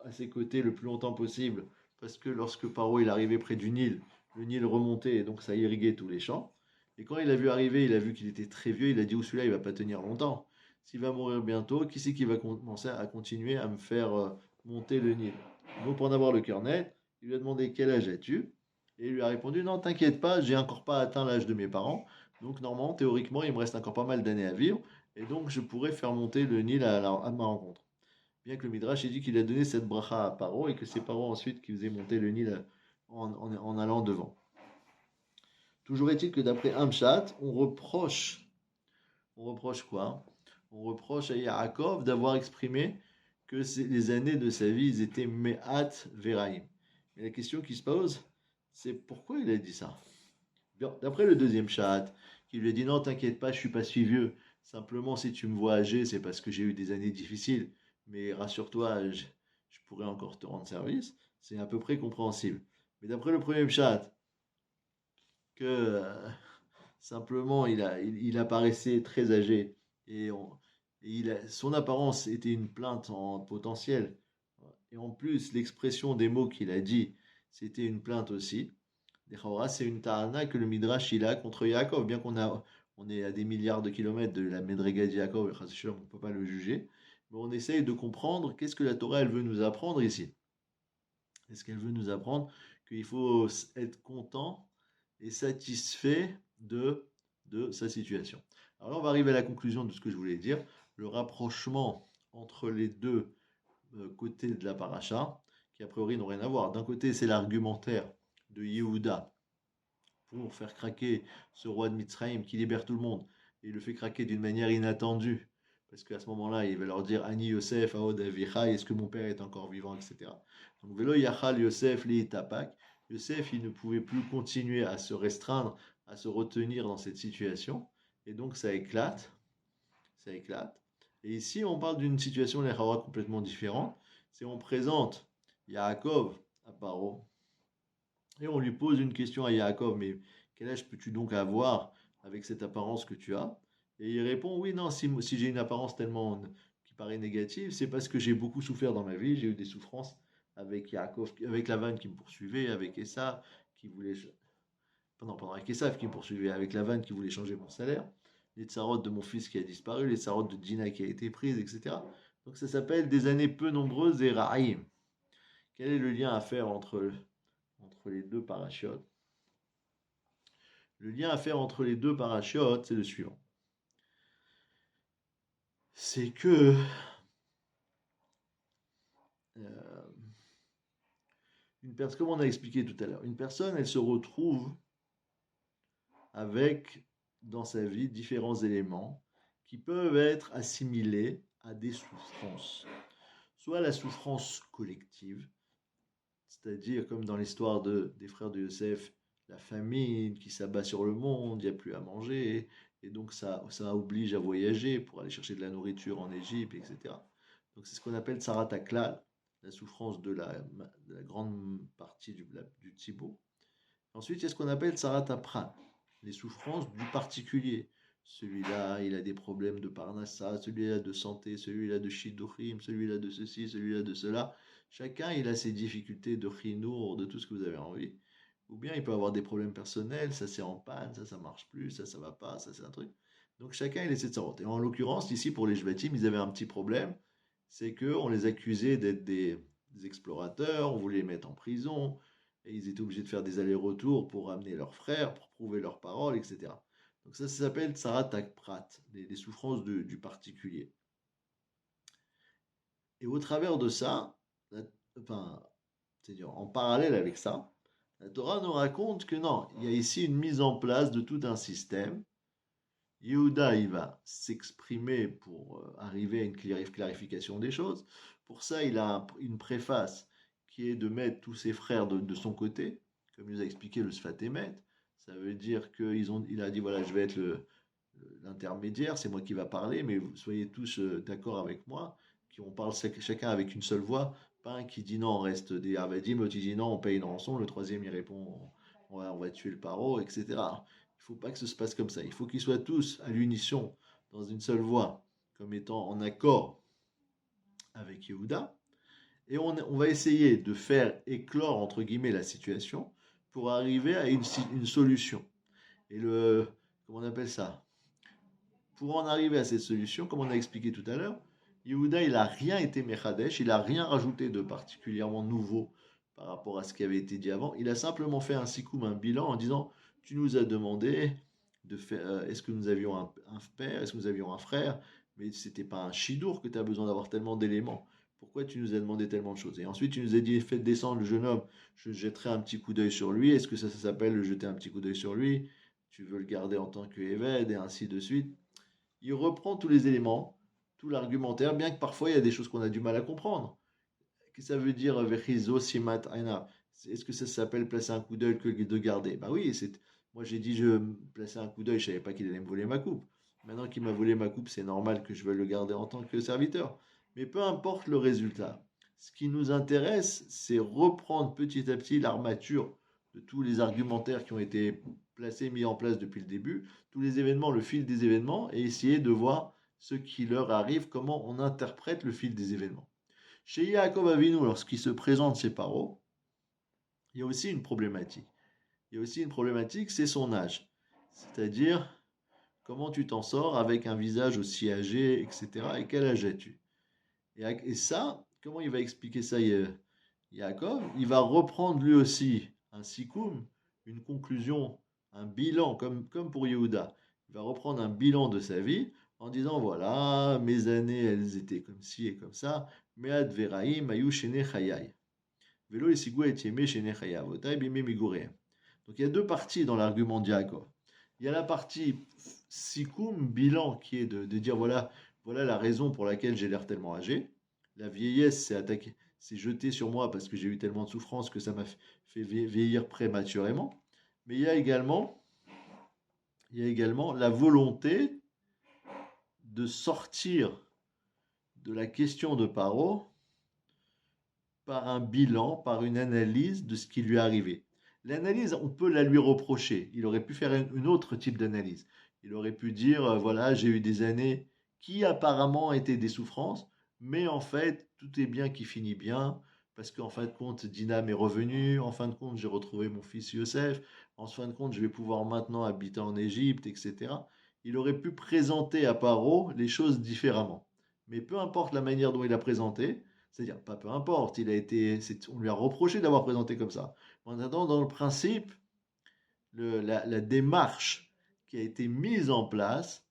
à ses côtés le plus longtemps possible, parce que lorsque Paro il arrivait près du Nil, le Nil remontait et donc ça irriguait tous les champs. Et quand il a vu arriver, il a vu qu'il était très vieux, il a dit, oh, celui-là, il va pas tenir longtemps. S'il va mourir bientôt, qui c'est qui va commencer à continuer à me faire monter le Nil? Donc pour en avoir le cœur net, il lui a demandé quel âge as-tu? Et il lui a répondu, non, t'inquiète pas, j'ai encore pas atteint l'âge de mes parents. Donc normalement, théoriquement, il me reste encore pas mal d'années à vivre. Et donc je pourrais faire monter le Nil à ma rencontre. Bien que le Midrash ait dit qu'il a donné cette bracha à Paro et que c'est Paro ensuite qui faisait monter le Nil en allant devant. Toujours est-il que d'après Amshat, on reproche quoi? On reproche à Yaakov d'avoir exprimé que les années de sa vie, ils étaient Me'at Veraim. Mais la question qui se pose, c'est pourquoi il a dit ça? D'après le deuxième chat, qui lui a dit non, t'inquiète pas, je suis pas si vieux. Simplement, si tu me vois âgé, c'est parce que j'ai eu des années difficiles. Mais rassure-toi, je pourrais encore te rendre service. C'est à peu près compréhensible. Mais d'après le premier chat, que simplement il apparaissait très âgé et, son apparence était une plainte en potentiel. Et en plus, l'expression des mots qu'il a dit, c'était une plainte aussi. C'est une ta'ana que le Midrash il a contre Yaakov, bien on est à des milliards de kilomètres de la Medrega de Yaakov, on ne peut pas le juger, mais on essaye de comprendre qu'est-ce que la Torah elle veut nous apprendre ici. Est-ce qu'elle veut nous apprendre qu'il faut être content et satisfait de sa situation. Alors là, on va arriver à la conclusion de ce que je voulais dire, le rapprochement entre les deux côtés de la paracha, qui a priori n'ont rien à voir. D'un côté, c'est l'argumentaire de Yehuda pour faire craquer ce roi de Mitzrayim qui libère tout le monde. Et il le fait craquer d'une manière inattendue. Parce qu'à ce moment-là, il va leur dire Ani Yosef, Aod Avichai, est-ce que mon père est encore vivant, etc. Donc, Velo Yachal Yosef, Li Tapak. Yosef, il ne pouvait plus continuer à se restreindre, à se retenir dans cette situation. Et donc, ça éclate. Ça éclate. Et ici, on parle d'une situation, les complètement différente. C'est on présente Yaakov à Paro, et on lui pose une question à Yaakov, mais quel âge peux-tu donc avoir avec cette apparence que tu as? Et il répond, oui, non, si j'ai une apparence tellement qui paraît négative, c'est parce que j'ai beaucoup souffert dans ma vie, j'ai eu des souffrances avec Yaakov, avec Lavan qui me poursuivait, avec Esav qui voulait, pendant avec Esav qui me poursuivait, avec Lavan qui voulait changer mon salaire, les tsarotes de mon fils qui a disparu, les tsarotes de Dina qui a été prise, etc. Donc ça s'appelle des années peu nombreuses et ra'im. Quel est le lien à faire entre les deux parachiotes? Le lien à faire entre les deux parachiotes, c'est le suivant. C'est que euh, comme on a expliqué tout à l'heure, une personne, elle se retrouve avec, dans sa vie, différents éléments qui peuvent être assimilés à des souffrances. Soit la souffrance collective, c'est-à-dire comme dans l'histoire des frères de Yosef, la famine qui s'abat sur le monde, il n'y a plus à manger, et donc ça oblige à voyager pour aller chercher de la nourriture en Égypte, etc. Donc c'est ce qu'on appelle Tsarat Aklal, la souffrance de la grande partie du Tzibour. Ensuite, il y a ce qu'on appelle Tsarat Apran, les souffrances du particulier. Celui-là, il a des problèmes de parnassa, celui-là de santé, celui-là de shidduchim, celui-là de ceci, celui-là de cela. Chacun, il a ses difficultés de chinour, de tout ce que vous avez envie. Ou bien il peut avoir des problèmes personnels, ça c'est en panne, ça marche plus, ça va pas, ça c'est un truc. Donc chacun, il essaie de s'en. Et en l'occurrence, ici, pour les Jvatim, ils avaient un petit problème, c'est qu'on les accusait d'être des explorateurs, on voulait les mettre en prison, et ils étaient obligés de faire des allers-retours pour amener leurs frères, pour prouver leurs paroles, etc. Donc ça s'appelle Tsarat Akprat, les souffrances du particulier. Et au travers de ça, enfin, c'est-à-dire en parallèle avec ça, la Torah nous raconte que non, il y a ici une mise en place de tout un système. Yehuda, il va s'exprimer pour arriver à une clarification des choses. Pour ça, il a une préface qui est de mettre tous ses frères de son côté, comme il nous a expliqué le Sfat Emet. Ça veut dire qu'il a dit, voilà, je vais être l'intermédiaire, c'est moi qui va parler, mais vous soyez tous d'accord avec moi, qu'on parle chacun avec une seule voix, pas un qui dit non, on reste des Avadim, l'autre qui dit non, on paye une rançon, le troisième il répond, on va tuer le paro, etc. Il ne faut pas que ce se passe comme ça. Il faut qu'ils soient tous à l'unisson, dans une seule voix, comme étant en accord avec Yehuda. Et on va essayer de faire éclore, entre guillemets, la situation pour arriver à une solution. Et comment on appelle ça? Pour en arriver à cette solution, comme on a expliqué tout à l'heure, Yehuda, il n'a rien été Mechadesh, il n'a rien rajouté de particulièrement nouveau par rapport à ce qui avait été dit avant. Il a simplement fait un sikoum, un bilan en disant, tu nous as demandé de faire, est-ce que nous avions un père, est-ce que nous avions un frère, mais ce n'était pas un chidour que tu as besoin d'avoir tellement d'éléments. Pourquoi tu nous as demandé tellement de choses? Et ensuite, tu nous as dit, faites descendre le jeune homme, je jetterai un petit coup d'œil sur lui. Est-ce que ça s'appelle le jeter un petit coup d'œil sur lui? Tu veux le garder en tant que Éved, et ainsi de suite. Il reprend tous les éléments, tout l'argumentaire, bien que parfois il y a des choses qu'on a du mal à comprendre. Qu'est-ce que ça veut dire vechizo simat aina? Est-ce que ça s'appelle placer un coup d'œil que de garder? Bah oui, moi j'ai dit je plaçais un coup d'œil, je savais pas qu'il allait me voler ma coupe. Maintenant qu'il m'a volé ma coupe, c'est normal que je veuille le garder en tant que serviteur. Mais peu importe le résultat. Ce qui nous intéresse, c'est reprendre petit à petit l'armature de tous les argumentaires qui ont été placés, mis en place depuis le début, tous les événements, le fil des événements, et essayer de voir ce qui leur arrive, comment on interprète le fil des événements. Chez Yaakov Avinu, lorsqu'il se présente chez Paro, il y a aussi une problématique. Il y a aussi une problématique, c'est son âge. C'est-à-dire, comment tu t'en sors avec un visage aussi âgé, etc. Et quel âge as-tu? Et ça, comment il va expliquer ça, Yaakov? Il va reprendre lui aussi un sikoum, une conclusion, un bilan, comme pour Yehuda. Il va reprendre un bilan de sa vie en disant, voilà, mes années, elles étaient comme ci et comme ça, mead veraim ayu shene chayai. Velo esigou et yeme shene chayavotai bime migureim. Donc il y a deux parties dans l'argument de Yaakov. Il y a la partie sikoum, bilan, qui est de dire, voilà la raison pour laquelle j'ai l'air tellement âgé. La vieillesse s'est attaquée, s'est jetée sur moi parce que j'ai eu tellement de souffrance que ça m'a fait vieillir prématurément. Mais il y a également la volonté de sortir de la question de Paro par un bilan, par une analyse de ce qui lui est arrivé. L'analyse, on peut la lui reprocher. Il aurait pu faire un autre type d'analyse. Il aurait pu dire, voilà, j'ai eu des années qui apparemment étaient des souffrances, mais en fait, tout est bien qui finit bien, parce qu'en fin de compte, Dina m'est revenue, en fin de compte, j'ai retrouvé mon fils Yosef, en fin de compte, je vais pouvoir maintenant habiter en Égypte, etc. Il aurait pu présenter à Paro les choses différemment. Mais peu importe la manière dont il a présenté, c'est-à-dire, pas peu importe, on lui a reproché d'avoir présenté comme ça. En attendant, dans le principe, la démarche qui a été mise en place,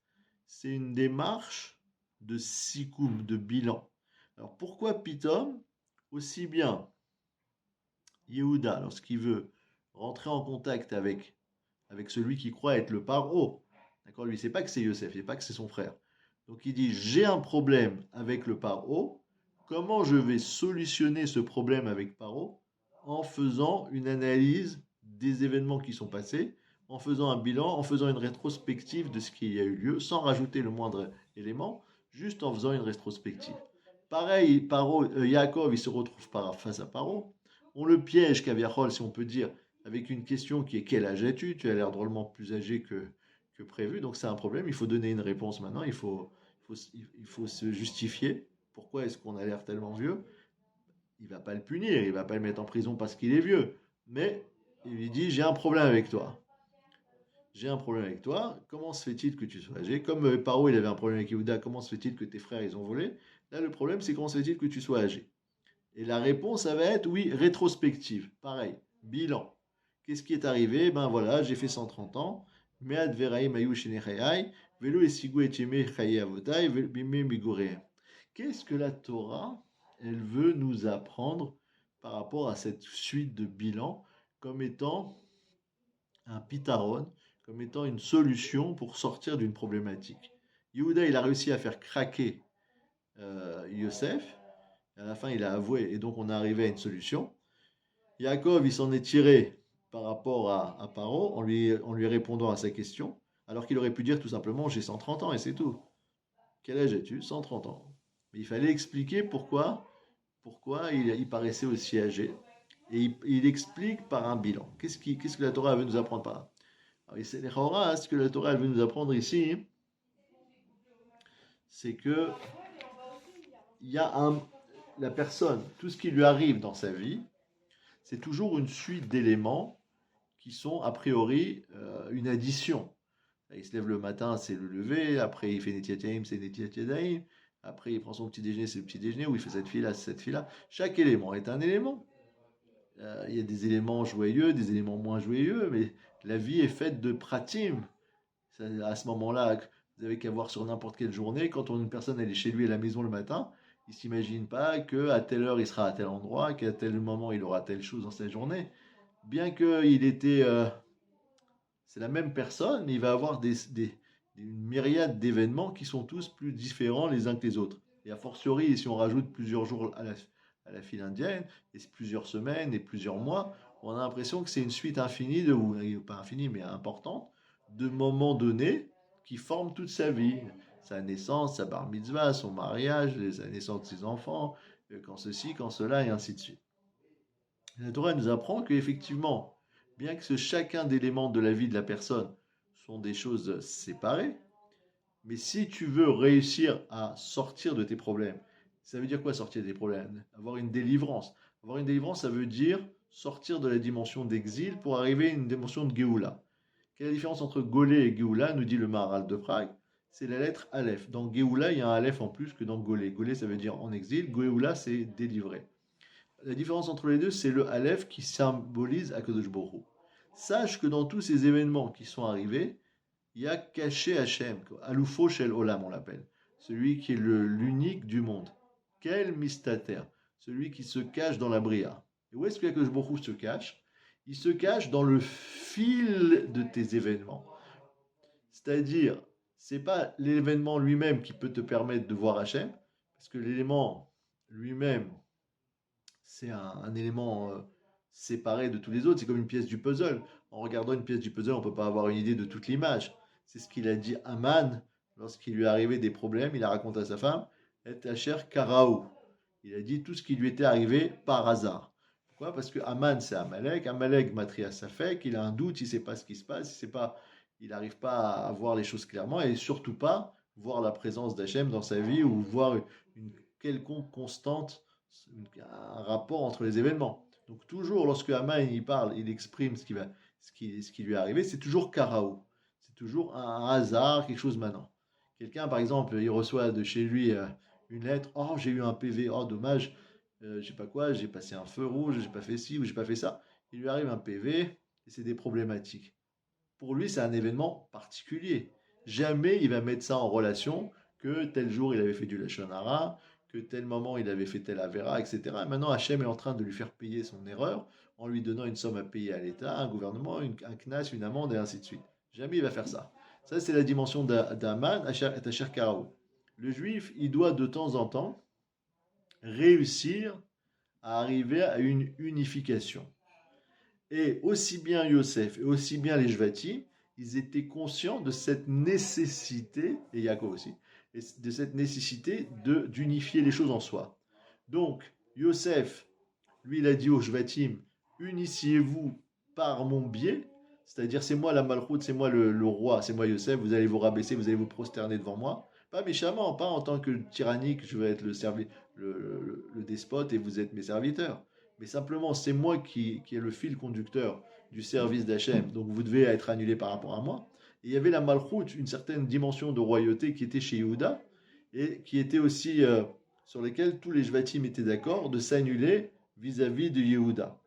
c'est une démarche de sikoum, de bilan. Alors pourquoi Pitom? Aussi bien Yehuda, lorsqu'il veut rentrer en contact avec celui qui croit être le paro, d'accord, lui, il ne sait pas que c'est Yosef, il ne sait pas que c'est son frère. Donc il dit, j'ai un problème avec le paro, comment je vais solutionner ce problème avec Paro? En faisant une analyse des événements qui sont passés, en faisant un bilan, en faisant une rétrospective de ce qui a eu lieu, sans rajouter le moindre élément, juste en faisant une rétrospective. Pareil, Yaakov, il se retrouve face à Paro. On le piège, Kaviachol, si on peut dire, avec une question qui est quel âge as-tu? Tu as l'air drôlement plus âgé que prévu, donc c'est un problème. Il faut donner une réponse maintenant, il faut se justifier. Pourquoi est-ce qu'on a l'air tellement vieux? Il ne va pas le punir, il ne va pas le mettre en prison parce qu'il est vieux. Mais il lui dit, j'ai un problème avec toi. J'ai un problème avec toi. Comment se fait-il que tu sois âgé? Comme Paro, il avait un problème avec Yehuda, comment se fait-il que tes frères, ils ont volé? Là, le problème, c'est comment se fait-il que tu sois âgé? Et la réponse, ça va être, oui, rétrospective. Pareil, bilan. Qu'est-ce qui est arrivé? Ben voilà, j'ai fait 130 ans. Me'ad veraim ayu shenechayai, velo esigu et yemei chaye avotai, bimei migorehem. Qu'est-ce que la Torah, elle veut nous apprendre par rapport à cette suite de bilans comme étant un pitaron, comme étant une solution pour sortir d'une problématique. Yehuda, il a réussi à faire craquer Yosef, à la fin il a avoué, et donc on est arrivé à une solution. Yaakov, il s'en est tiré par rapport à Paro, en lui répondant à sa question, alors qu'il aurait pu dire tout simplement j'ai 130 ans et c'est tout. Quel âge as-tu? 130 ans. Mais il fallait expliquer pourquoi il paraissait aussi âgé. Et il explique par un bilan. Qu'est-ce que la Torah veut nous apprendre par là? Alors, c'est les Chora, ce que la Torah veut nous apprendre ici, c'est que il y a la personne, tout ce qui lui arrive dans sa vie, c'est toujours une suite d'éléments qui sont a priori une addition. Il se lève le matin, c'est le lever, après il fait Netilat Yadayim, c'est Netilat Yadayim, après il prend son petit déjeuner, c'est le petit déjeuner, ou il fait cette fille-là, c'est cette fille-là. Chaque élément est un élément. Il y a des éléments joyeux, des éléments moins joyeux, mais la vie est faite de pratim. À ce moment-là, vous avez qu'à voir sur n'importe quelle journée, quand une personne elle est chez lui à la maison le matin, il ne s'imagine pas qu'à telle heure il sera à tel endroit, qu'à tel moment il aura telle chose dans sa journée. Bien qu'il était... c'est la même personne, mais il va avoir une myriade d'événements qui sont tous plus différents les uns que les autres. Et a fortiori, si on rajoute plusieurs jours à la file indienne, et plusieurs semaines et plusieurs mois, on a l'impression que c'est une suite infinie, ou pas infinie, mais importante, de moments donnés qui forment toute sa vie. Sa naissance, sa bar mitzvah, son mariage, la naissance de ses enfants, quand ceci, quand cela, et ainsi de suite. La Torah nous apprend qu'effectivement, bien que chacun d'éléments de la vie de la personne sont des choses séparées, mais si tu veux réussir à sortir de tes problèmes, ça veut dire quoi sortir des problèmes? Avoir une délivrance. Avoir une délivrance, ça veut dire sortir de la dimension d'exil pour arriver à une dimension de Géoula. Quelle est la différence entre Golé et Géoula, nous dit le Maharal de Prague? C'est la lettre Aleph. Dans Géoula, il y a un Aleph en plus que dans Golé. Golé, ça veut dire en exil. Géoula, c'est délivré. La différence entre les deux, c'est le Aleph qui symbolise Akadosh Baruch Hu. Sache que dans tous ces événements qui sont arrivés, il y a caché Hachem, Aloufo Shel Olam on l'appelle, celui qui est l'unique du monde. Quel mystère, celui qui se cache dans la Bria. Et où est-ce que Akadosh Baruch Hu se cache? Il se cache dans le fil de tes événements. C'est-à-dire, c'est pas l'événement lui-même qui peut te permettre de voir Hachem, parce que l'élément lui-même, c'est un élément séparé de tous les autres. C'est comme une pièce du puzzle. En regardant une pièce du puzzle, on ne peut pas avoir une idée de toute l'image. C'est ce qu'il a dit Aman lorsqu'il lui est arrivé des problèmes. Il a raconté à sa femme, Et Asher Karaou. Il a dit tout ce qui lui était arrivé par hasard. Pourquoi? Parce que Aman, c'est Amalek. Amalek, Matria Safek, il a un doute, il ne sait pas ce qui se passe, il n'arrive pas à voir les choses clairement et surtout pas voir la présence d'Hachem dans sa vie ou voir une quelconque constante, un rapport entre les événements. Donc toujours lorsque Haman il parle, il exprime ce qui lui est arrivé, c'est toujours Karaou. C'est toujours un hasard, quelque chose maintenant. Quelqu'un, par exemple, il reçoit de chez lui une lettre, oh j'ai eu un PV, oh dommage, je sais pas quoi, j'ai passé un feu rouge, j'ai pas fait ci ou j'ai pas fait ça. Il lui arrive un PV et c'est des problématiques. Pour lui, c'est un événement particulier. Jamais il va mettre ça en relation que tel jour il avait fait du Lachon Hara, que tel moment il avait fait tel Avera, etc. Et maintenant, Hachem est en train de lui faire payer son erreur en lui donnant une somme à payer à l'État, un gouvernement, un knas, une amende et ainsi de suite. Jamais il va faire ça. Ça, c'est la dimension d'Aman et Asher Karaou. Le juif, il doit de temps en temps réussir à arriver à une unification. Et aussi bien Yosef et aussi bien les Jvatim, ils étaient conscients de cette nécessité, et Yaakov aussi, de cette nécessité d'unifier les choses en soi. Donc, Yosef, lui, il a dit aux Jvatim, unifiez-vous par mon biais, c'est-à-dire c'est moi la malchoute, c'est moi le roi, c'est moi Yosef, vous allez vous rabaisser, vous allez vous prosterner devant moi. Pas méchamment, pas en tant que tyrannique, je vais être le despote et vous êtes mes serviteurs. Mais simplement, c'est moi qui est le fil conducteur du service d'Hachem, donc vous devez être annulé par rapport à moi. Et il y avait la malchoute, une certaine dimension de royauté qui était chez Yehuda, et qui était aussi sur lesquels tous les Jvatim étaient d'accord de s'annuler vis-à-vis de Yehuda.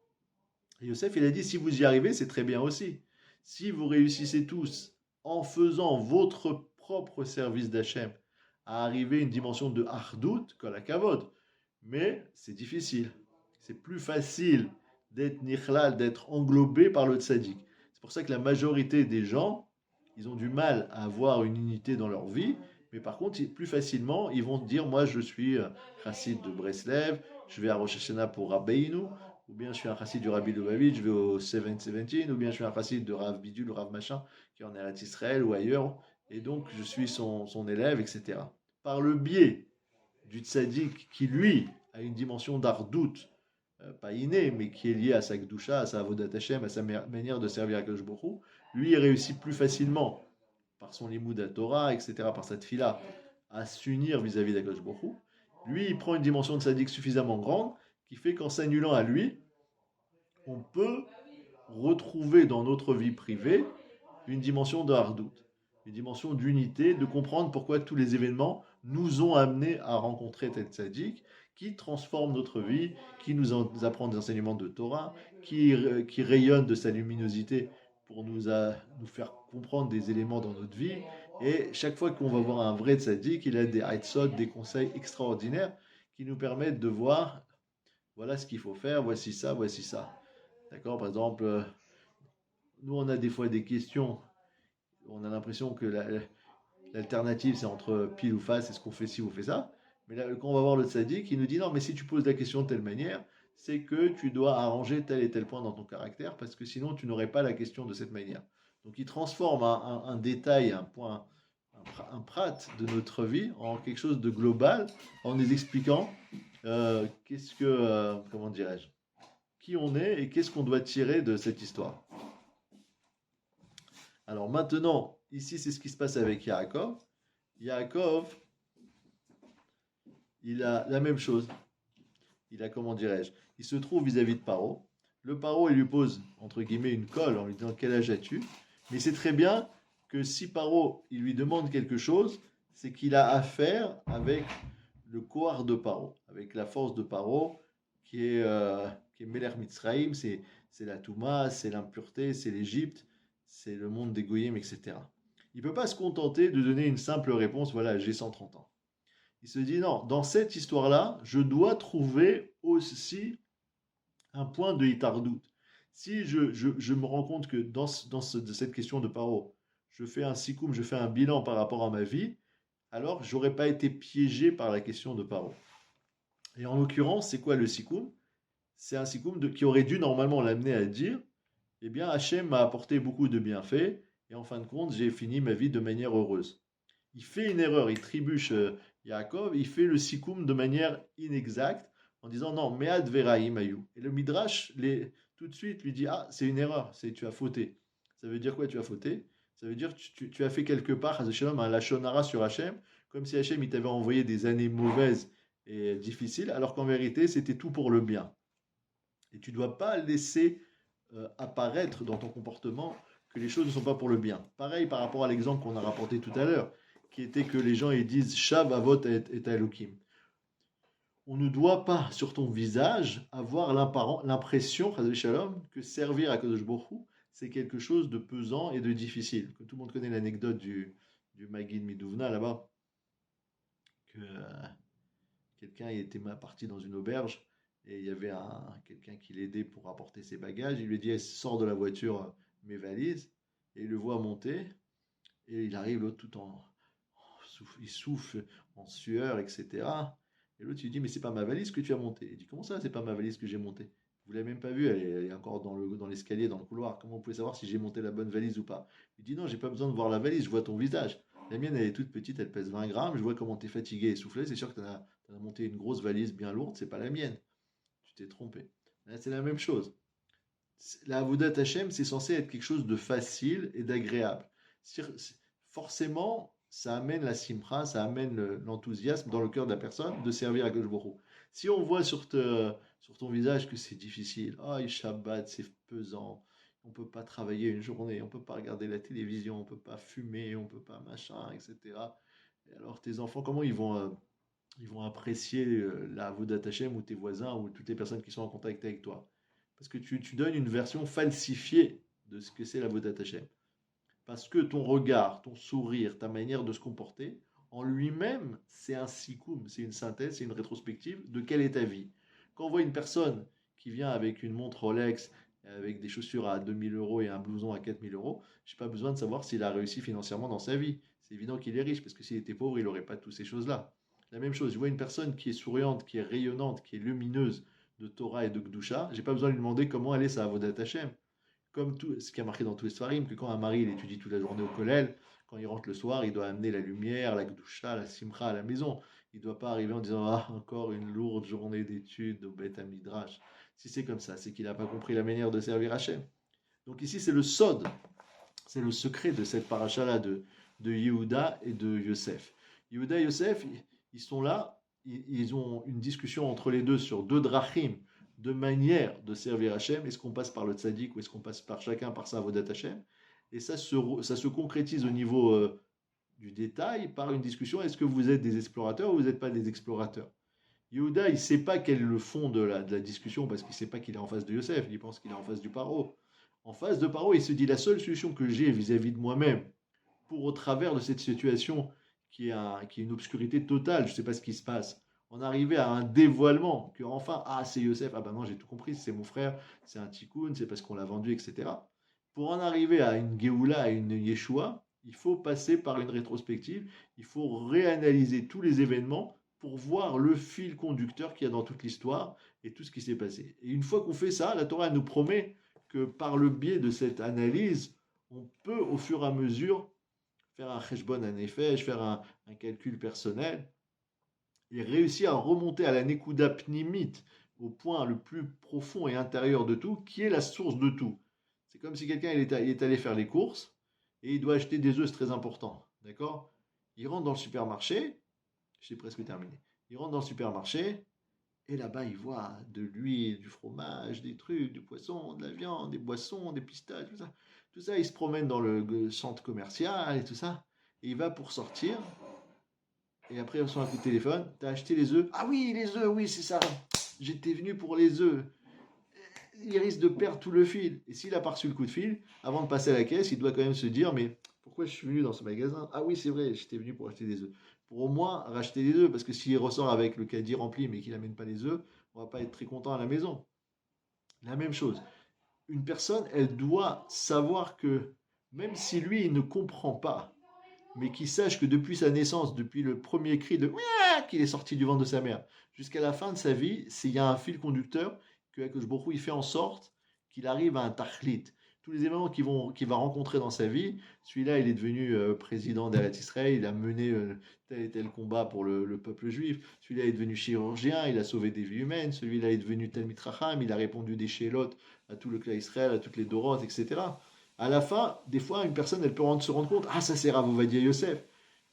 Et Yosef, il a dit, si vous y arrivez, c'est très bien aussi. Si vous réussissez tous en faisant votre propre service d'Hachem, à arriver à une dimension de Hardout que la Kavod. Mais c'est difficile. C'est plus facile d'être Nichlal, d'être englobé par le tzaddik. C'est pour ça que la majorité des gens, ils ont du mal à avoir une unité dans leur vie, mais par contre, plus facilement, ils vont dire, moi je suis chassid de Breslev, je vais à Rosh Hashanah pour Rabbeinu, ou bien je suis un chassid du Rabbi Lubavitch, je vais au 717, ou bien je suis un chassid de Rav Bidul, ou Rav Machin, qui est en Eretz Israël ou ailleurs, et donc je suis son élève, etc. Par le biais du tzaddik qui, lui, a une dimension d'ardoute, pas innée, mais qui est liée à sa gdusha, à sa avodat Hashem, à sa manière de servir à Kadosh Baruch Hu, lui, il réussit plus facilement, par son limoud à Torah, etc., par sa tfila, à s'unir vis-à-vis d'Akadosh Baruch Hu. Lui, il prend une dimension de tzaddik suffisamment grande, qui fait qu'en s'annulant à lui, on peut retrouver dans notre vie privée une dimension de hardout, une dimension d'unité, de comprendre pourquoi tous les événements nous ont amenés à rencontrer tel tzaddik qui transforme notre vie, qui nous apprend des enseignements de Torah, qui rayonne de sa luminosité pour nous faire comprendre des éléments dans notre vie. Et chaque fois qu'on va voir un vrai tzaddik, il a des haïtsot, des conseils extraordinaires qui nous permettent de voir, voilà ce qu'il faut faire, voici ça, voici ça. D'accord. Par exemple, nous on a des fois des questions, on a l'impression que l'alternative c'est entre pile ou face, est-ce qu'on fait ci ou on fait ça. Mais là, quand on va voir le tzaddik, il nous dit non, mais si tu poses la question de telle manière, c'est que tu dois arranger tel et tel point dans ton caractère, parce que sinon tu n'aurais pas la question de cette manière. Donc il transforme un détail, un point, un prat de notre vie en quelque chose de global, en nous expliquant comment dirais-je, qui on est et qu'est-ce qu'on doit tirer de cette histoire. Alors maintenant, ici, c'est ce qui se passe avec Yaakov. Yaakov, il a la même chose. Il a, comment dirais-je, il se trouve vis-à-vis de Paro. Le Paro, il lui pose, entre guillemets, une colle en lui disant quel âge as-tu. Mais c'est très bien que si Paro, il lui demande quelque chose, c'est qu'il a affaire avec le Kohar de Paro, avec la force de Paro, qui est Meler Mitzraïm, c'est la Touma, c'est l'impureté, c'est l'Égypte, c'est le monde des Goyim, etc. Il ne peut pas se contenter de donner une simple réponse, voilà, j'ai 130 ans. Il se dit, non, dans cette histoire-là, je dois trouver aussi un point de Hitardout. Si je me rends compte que de cette question de Paro, je fais un sikoum, je fais un bilan par rapport à ma vie, alors j'aurais pas été piégé par la question de Paro. Et en l'occurrence, c'est quoi le sikoum? C'est un sikoum qui aurait dû normalement l'amener à dire, eh bien Hachem m'a apporté beaucoup de bienfaits, et en fin de compte, j'ai fini ma vie de manière heureuse. Il fait une erreur, il trébuche Yaakov, il fait le sikoum de manière inexacte, en disant non, mead veraim ayou. Et le Midrash, tout de suite, lui dit, ah, c'est une erreur, tu as fauté. Ça veut dire quoi, tu as fauté? Ça veut dire que tu as fait quelque part, un lachonara sur Hachem, comme si Hachem il t'avait envoyé des années mauvaises et difficiles, alors qu'en vérité, c'était tout pour le bien. Et tu ne dois pas laisser apparaître dans ton comportement que les choses ne sont pas pour le bien. Pareil par rapport à l'exemple qu'on a rapporté tout à l'heure, qui était que les gens ils disent Shav Avot et Elohim. On ne doit pas sur ton visage avoir l'impression, Shalom, que servir à Kadosh Baruch Hu, c'est quelque chose de pesant et de difficile. Que tout le monde connaît l'anecdote du Magid Midouvna là-bas, que quelqu'un était parti dans une auberge et il y avait quelqu'un qui l'aidait pour apporter ses bagages. Il lui dit, sors de la voiture mes valises. Et il le voit monter. Et il arrive l'autre tout il souffle en sueur, etc. Et l'autre il dit, mais c'est pas ma valise que tu as montée. Il dit, comment ça, c'est pas ma valise que j'ai montée? Vous l'avez même pas vue, elle est encore dans l'escalier, dans le couloir. Comment vous pouvez savoir si j'ai monté la bonne valise ou pas? Il dit, non, j'ai pas besoin de voir la valise, je vois ton visage. La mienne, elle est toute petite, elle pèse 20 grammes. Je vois comment tu es fatigué et essoufflé. C'est sûr que tu as monté une grosse valise bien lourde, c'est pas la mienne. Tu t'es trompé. Là, c'est la même chose. La Avodat Hashem, c'est censé être quelque chose de facile et d'agréable. Forcément, ça amène la simra, ça amène l'enthousiasme dans le cœur de la personne de servir à Kodesh Baruch Hu. Si on voit sur ton visage que c'est difficile, Shabbat, c'est pesant, on ne peut pas travailler une journée, on ne peut pas regarder la télévision, on ne peut pas fumer, on ne peut pas machin, etc. Et alors tes enfants, comment ils vont apprécier la Avodat Hashem ou tes voisins ou toutes les personnes qui sont en contact avec toi? Parce que tu donnes une version falsifiée de ce que c'est la Avodat Hashem. Parce que ton regard, ton sourire, ta manière de se comporter, en lui-même, c'est un sikoum, c'est une synthèse, c'est une rétrospective de quelle est ta vie. Quand on voit une personne qui vient avec une montre Rolex, avec des chaussures à 2 000 € et un blouson à 4 000 €, je n'ai pas besoin de savoir s'il a réussi financièrement dans sa vie. C'est évident qu'il est riche, parce que s'il était pauvre, il n'aurait pas toutes ces choses-là. La même chose, je vois une personne qui est souriante, qui est rayonnante, qui est lumineuse de Torah et de Gdusha, j'ai pas besoin de lui demander comment elle est sa Avodat Hashem. Comme tout ce qui a marqué dans tous les Sfarim, que quand un mari il étudie toute la journée au kollel, quand il rentre le soir, il doit amener la lumière, la Gdusha, la Simcha à la maison. Il ne doit pas arriver en disant ah, encore une lourde journée d'études au Beth Midrash. Si c'est comme ça, c'est qu'il n'a pas compris la manière de servir Hachem. Donc ici, c'est le sod, c'est le secret de cette paracha-là de Yehuda et de Yosef. Yehuda et Yosef, ils sont là, ils ont une discussion entre les deux sur deux drachim, deux manières de servir Hachem. Est-ce qu'on passe par le tzaddik ou est-ce qu'on passe par chacun par sa avodat Hachem? Et ça se concrétise au niveau du détail par une discussion. Est-ce que vous êtes des explorateurs ou vous n'êtes pas des explorateurs? Yehuda, il ne sait pas quel est le fond de la discussion parce qu'il ne sait pas qu'il est en face de Yosef. Il pense qu'il est en face du paro. En face de Paro, il se dit la seule solution que j'ai vis-à-vis de moi-même pour au travers de cette situation qui est une obscurité totale, je ne sais pas ce qui se passe, en arriver à un dévoilement, que enfin, ah c'est Yosef, ah ben non j'ai tout compris, c'est mon frère, c'est un tikkun, c'est parce qu'on l'a vendu, etc. Pour en arriver à une Géoula, à une Yeshua, il faut passer par une rétrospective, il faut réanalyser tous les événements pour voir le fil conducteur qu'il y a dans toute l'histoire et tout ce qui s'est passé. Et une fois qu'on fait ça, la Torah nous promet que par le biais de cette analyse, on peut au fur et à mesure faire un cheshbon à nefesh, faire un calcul personnel et réussir à remonter à la nekuda pnimit, au point le plus profond et intérieur de tout, qui est la source de tout. C'est comme si quelqu'un il est allé faire les courses et il doit acheter des œufs, c'est très important. D'accord? Il rentre dans le supermarché, j'ai presque terminé. Il rentre dans le supermarché et là-bas il voit de l'huile, du fromage, des trucs, du poisson, de la viande, des boissons, des pistaches, tout ça. Tout ça, il se promène dans le centre commercial et tout ça. Et il va pour sortir. Et après, il reçoit un coup de téléphone. T'as acheté les œufs? Ah oui, les œufs, oui, c'est ça. J'étais venu pour les œufs. Il risque de perdre tout le fil. Et s'il a pas reçu le coup de fil, avant de passer à la caisse, il doit quand même se dire, mais pourquoi je suis venu dans ce magasin? Ah oui, c'est vrai, j'étais venu pour acheter des œufs. Pour au moins racheter les œufs, parce que s'il ressort avec le caddie rempli, mais qu'il n'amène pas les œufs, on va pas être très content à la maison. La même chose. Une personne, elle doit savoir que même si lui, il ne comprend pas, mais qu'il sache que depuis sa naissance, depuis le premier cri de Mia qu'il est sorti du ventre de sa mère, jusqu'à la fin de sa vie, il y a un fil conducteur que Akadosh Baruch Hu, il fait en sorte qu'il arrive à un tachlit. Tous les événements qu'il va rencontrer dans sa vie, celui-là, il est devenu président d'Eretz Israël, il a mené tel et tel combat pour le peuple juif, celui-là est devenu chirurgien, il a sauvé des vies humaines, celui-là est devenu Talmid Racham, il a répondu des shélotes à tout le clan Israël, à toutes les Dorotes, etc. À la fin, des fois, une personne, elle peut se rendre compte, ah, ça c'est Rav Ovadia Yosef.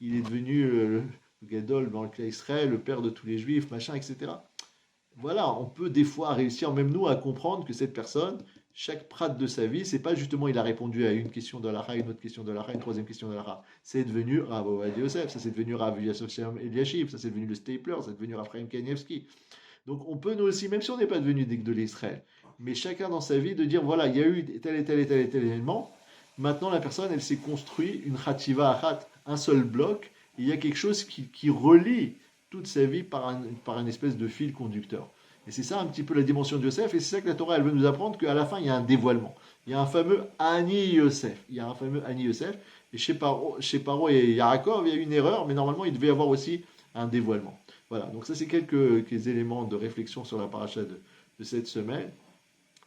Il est devenu le Gadol dans le clan Israël, le père de tous les juifs, machin, etc. Voilà, on peut des fois réussir, même nous, à comprendre que cette personne, chaque prat de sa vie, c'est pas justement il a répondu à une question de l'Ara, une autre question de l'Ara, une troisième question de l'Ara. C'est devenu Rav Ovadia Yosef, ça c'est devenu Rav Yosef Eliashib, ça c'est devenu le Stapler, ça c'est devenu Raphaël Kanievski. Donc on peut nous aussi, même si on n'est pas devenu de l'Israël, mais chacun dans sa vie de dire voilà, il y a eu tel et tel et tel et tel événement. Maintenant, la personne, elle s'est construit une chativa achat, un seul bloc. Et il y a quelque chose qui relie toute sa vie par une espèce de fil conducteur. Et c'est ça un petit peu la dimension de Yosef. Et c'est ça que la Torah, elle veut nous apprendre qu'à la fin, il y a un dévoilement. Il y a un fameux Ani Yosef. Il y a un fameux Ani Yosef. Et chez Paro et Yaakov, il y a une erreur, mais normalement, il devait y avoir aussi un dévoilement. Voilà, donc ça c'est quelques éléments de réflexion sur la paracha de cette semaine,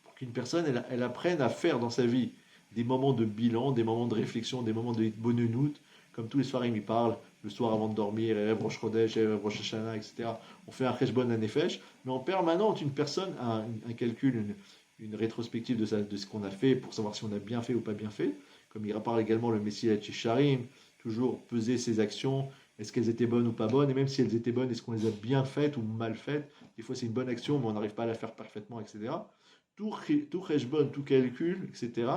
pour qu'une personne, elle apprenne à faire dans sa vie des moments de bilan, des moments de réflexion, des moments de bonne comme tous les soirs ils parlent, le soir avant de dormir, Erev Rosh Chodesh, Erev Rosh Hashanah, etc. On fait un Cheshbon à Nefesh, mais en permanence, une personne a un calcul, une rétrospective de ce qu'on a fait pour savoir si on a bien fait ou pas bien fait, comme il parle également le Messie Tchécharim, toujours peser ses actions, est-ce qu'elles étaient bonnes ou pas bonnes, et même si elles étaient bonnes, est-ce qu'on les a bien faites ou mal faites. Des fois c'est une bonne action, mais on n'arrive pas à la faire parfaitement, etc. Tout cheshbon, tout calcul, etc.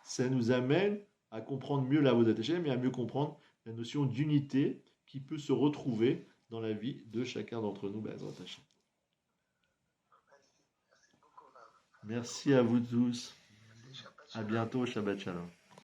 Ça nous amène à comprendre mieux la Avodat Hashem et à mieux comprendre la notion d'unité qui peut se retrouver dans la vie de chacun d'entre nous. Be'ezrat Hashem. Merci à vous tous. À bientôt, Shabbat Shalom.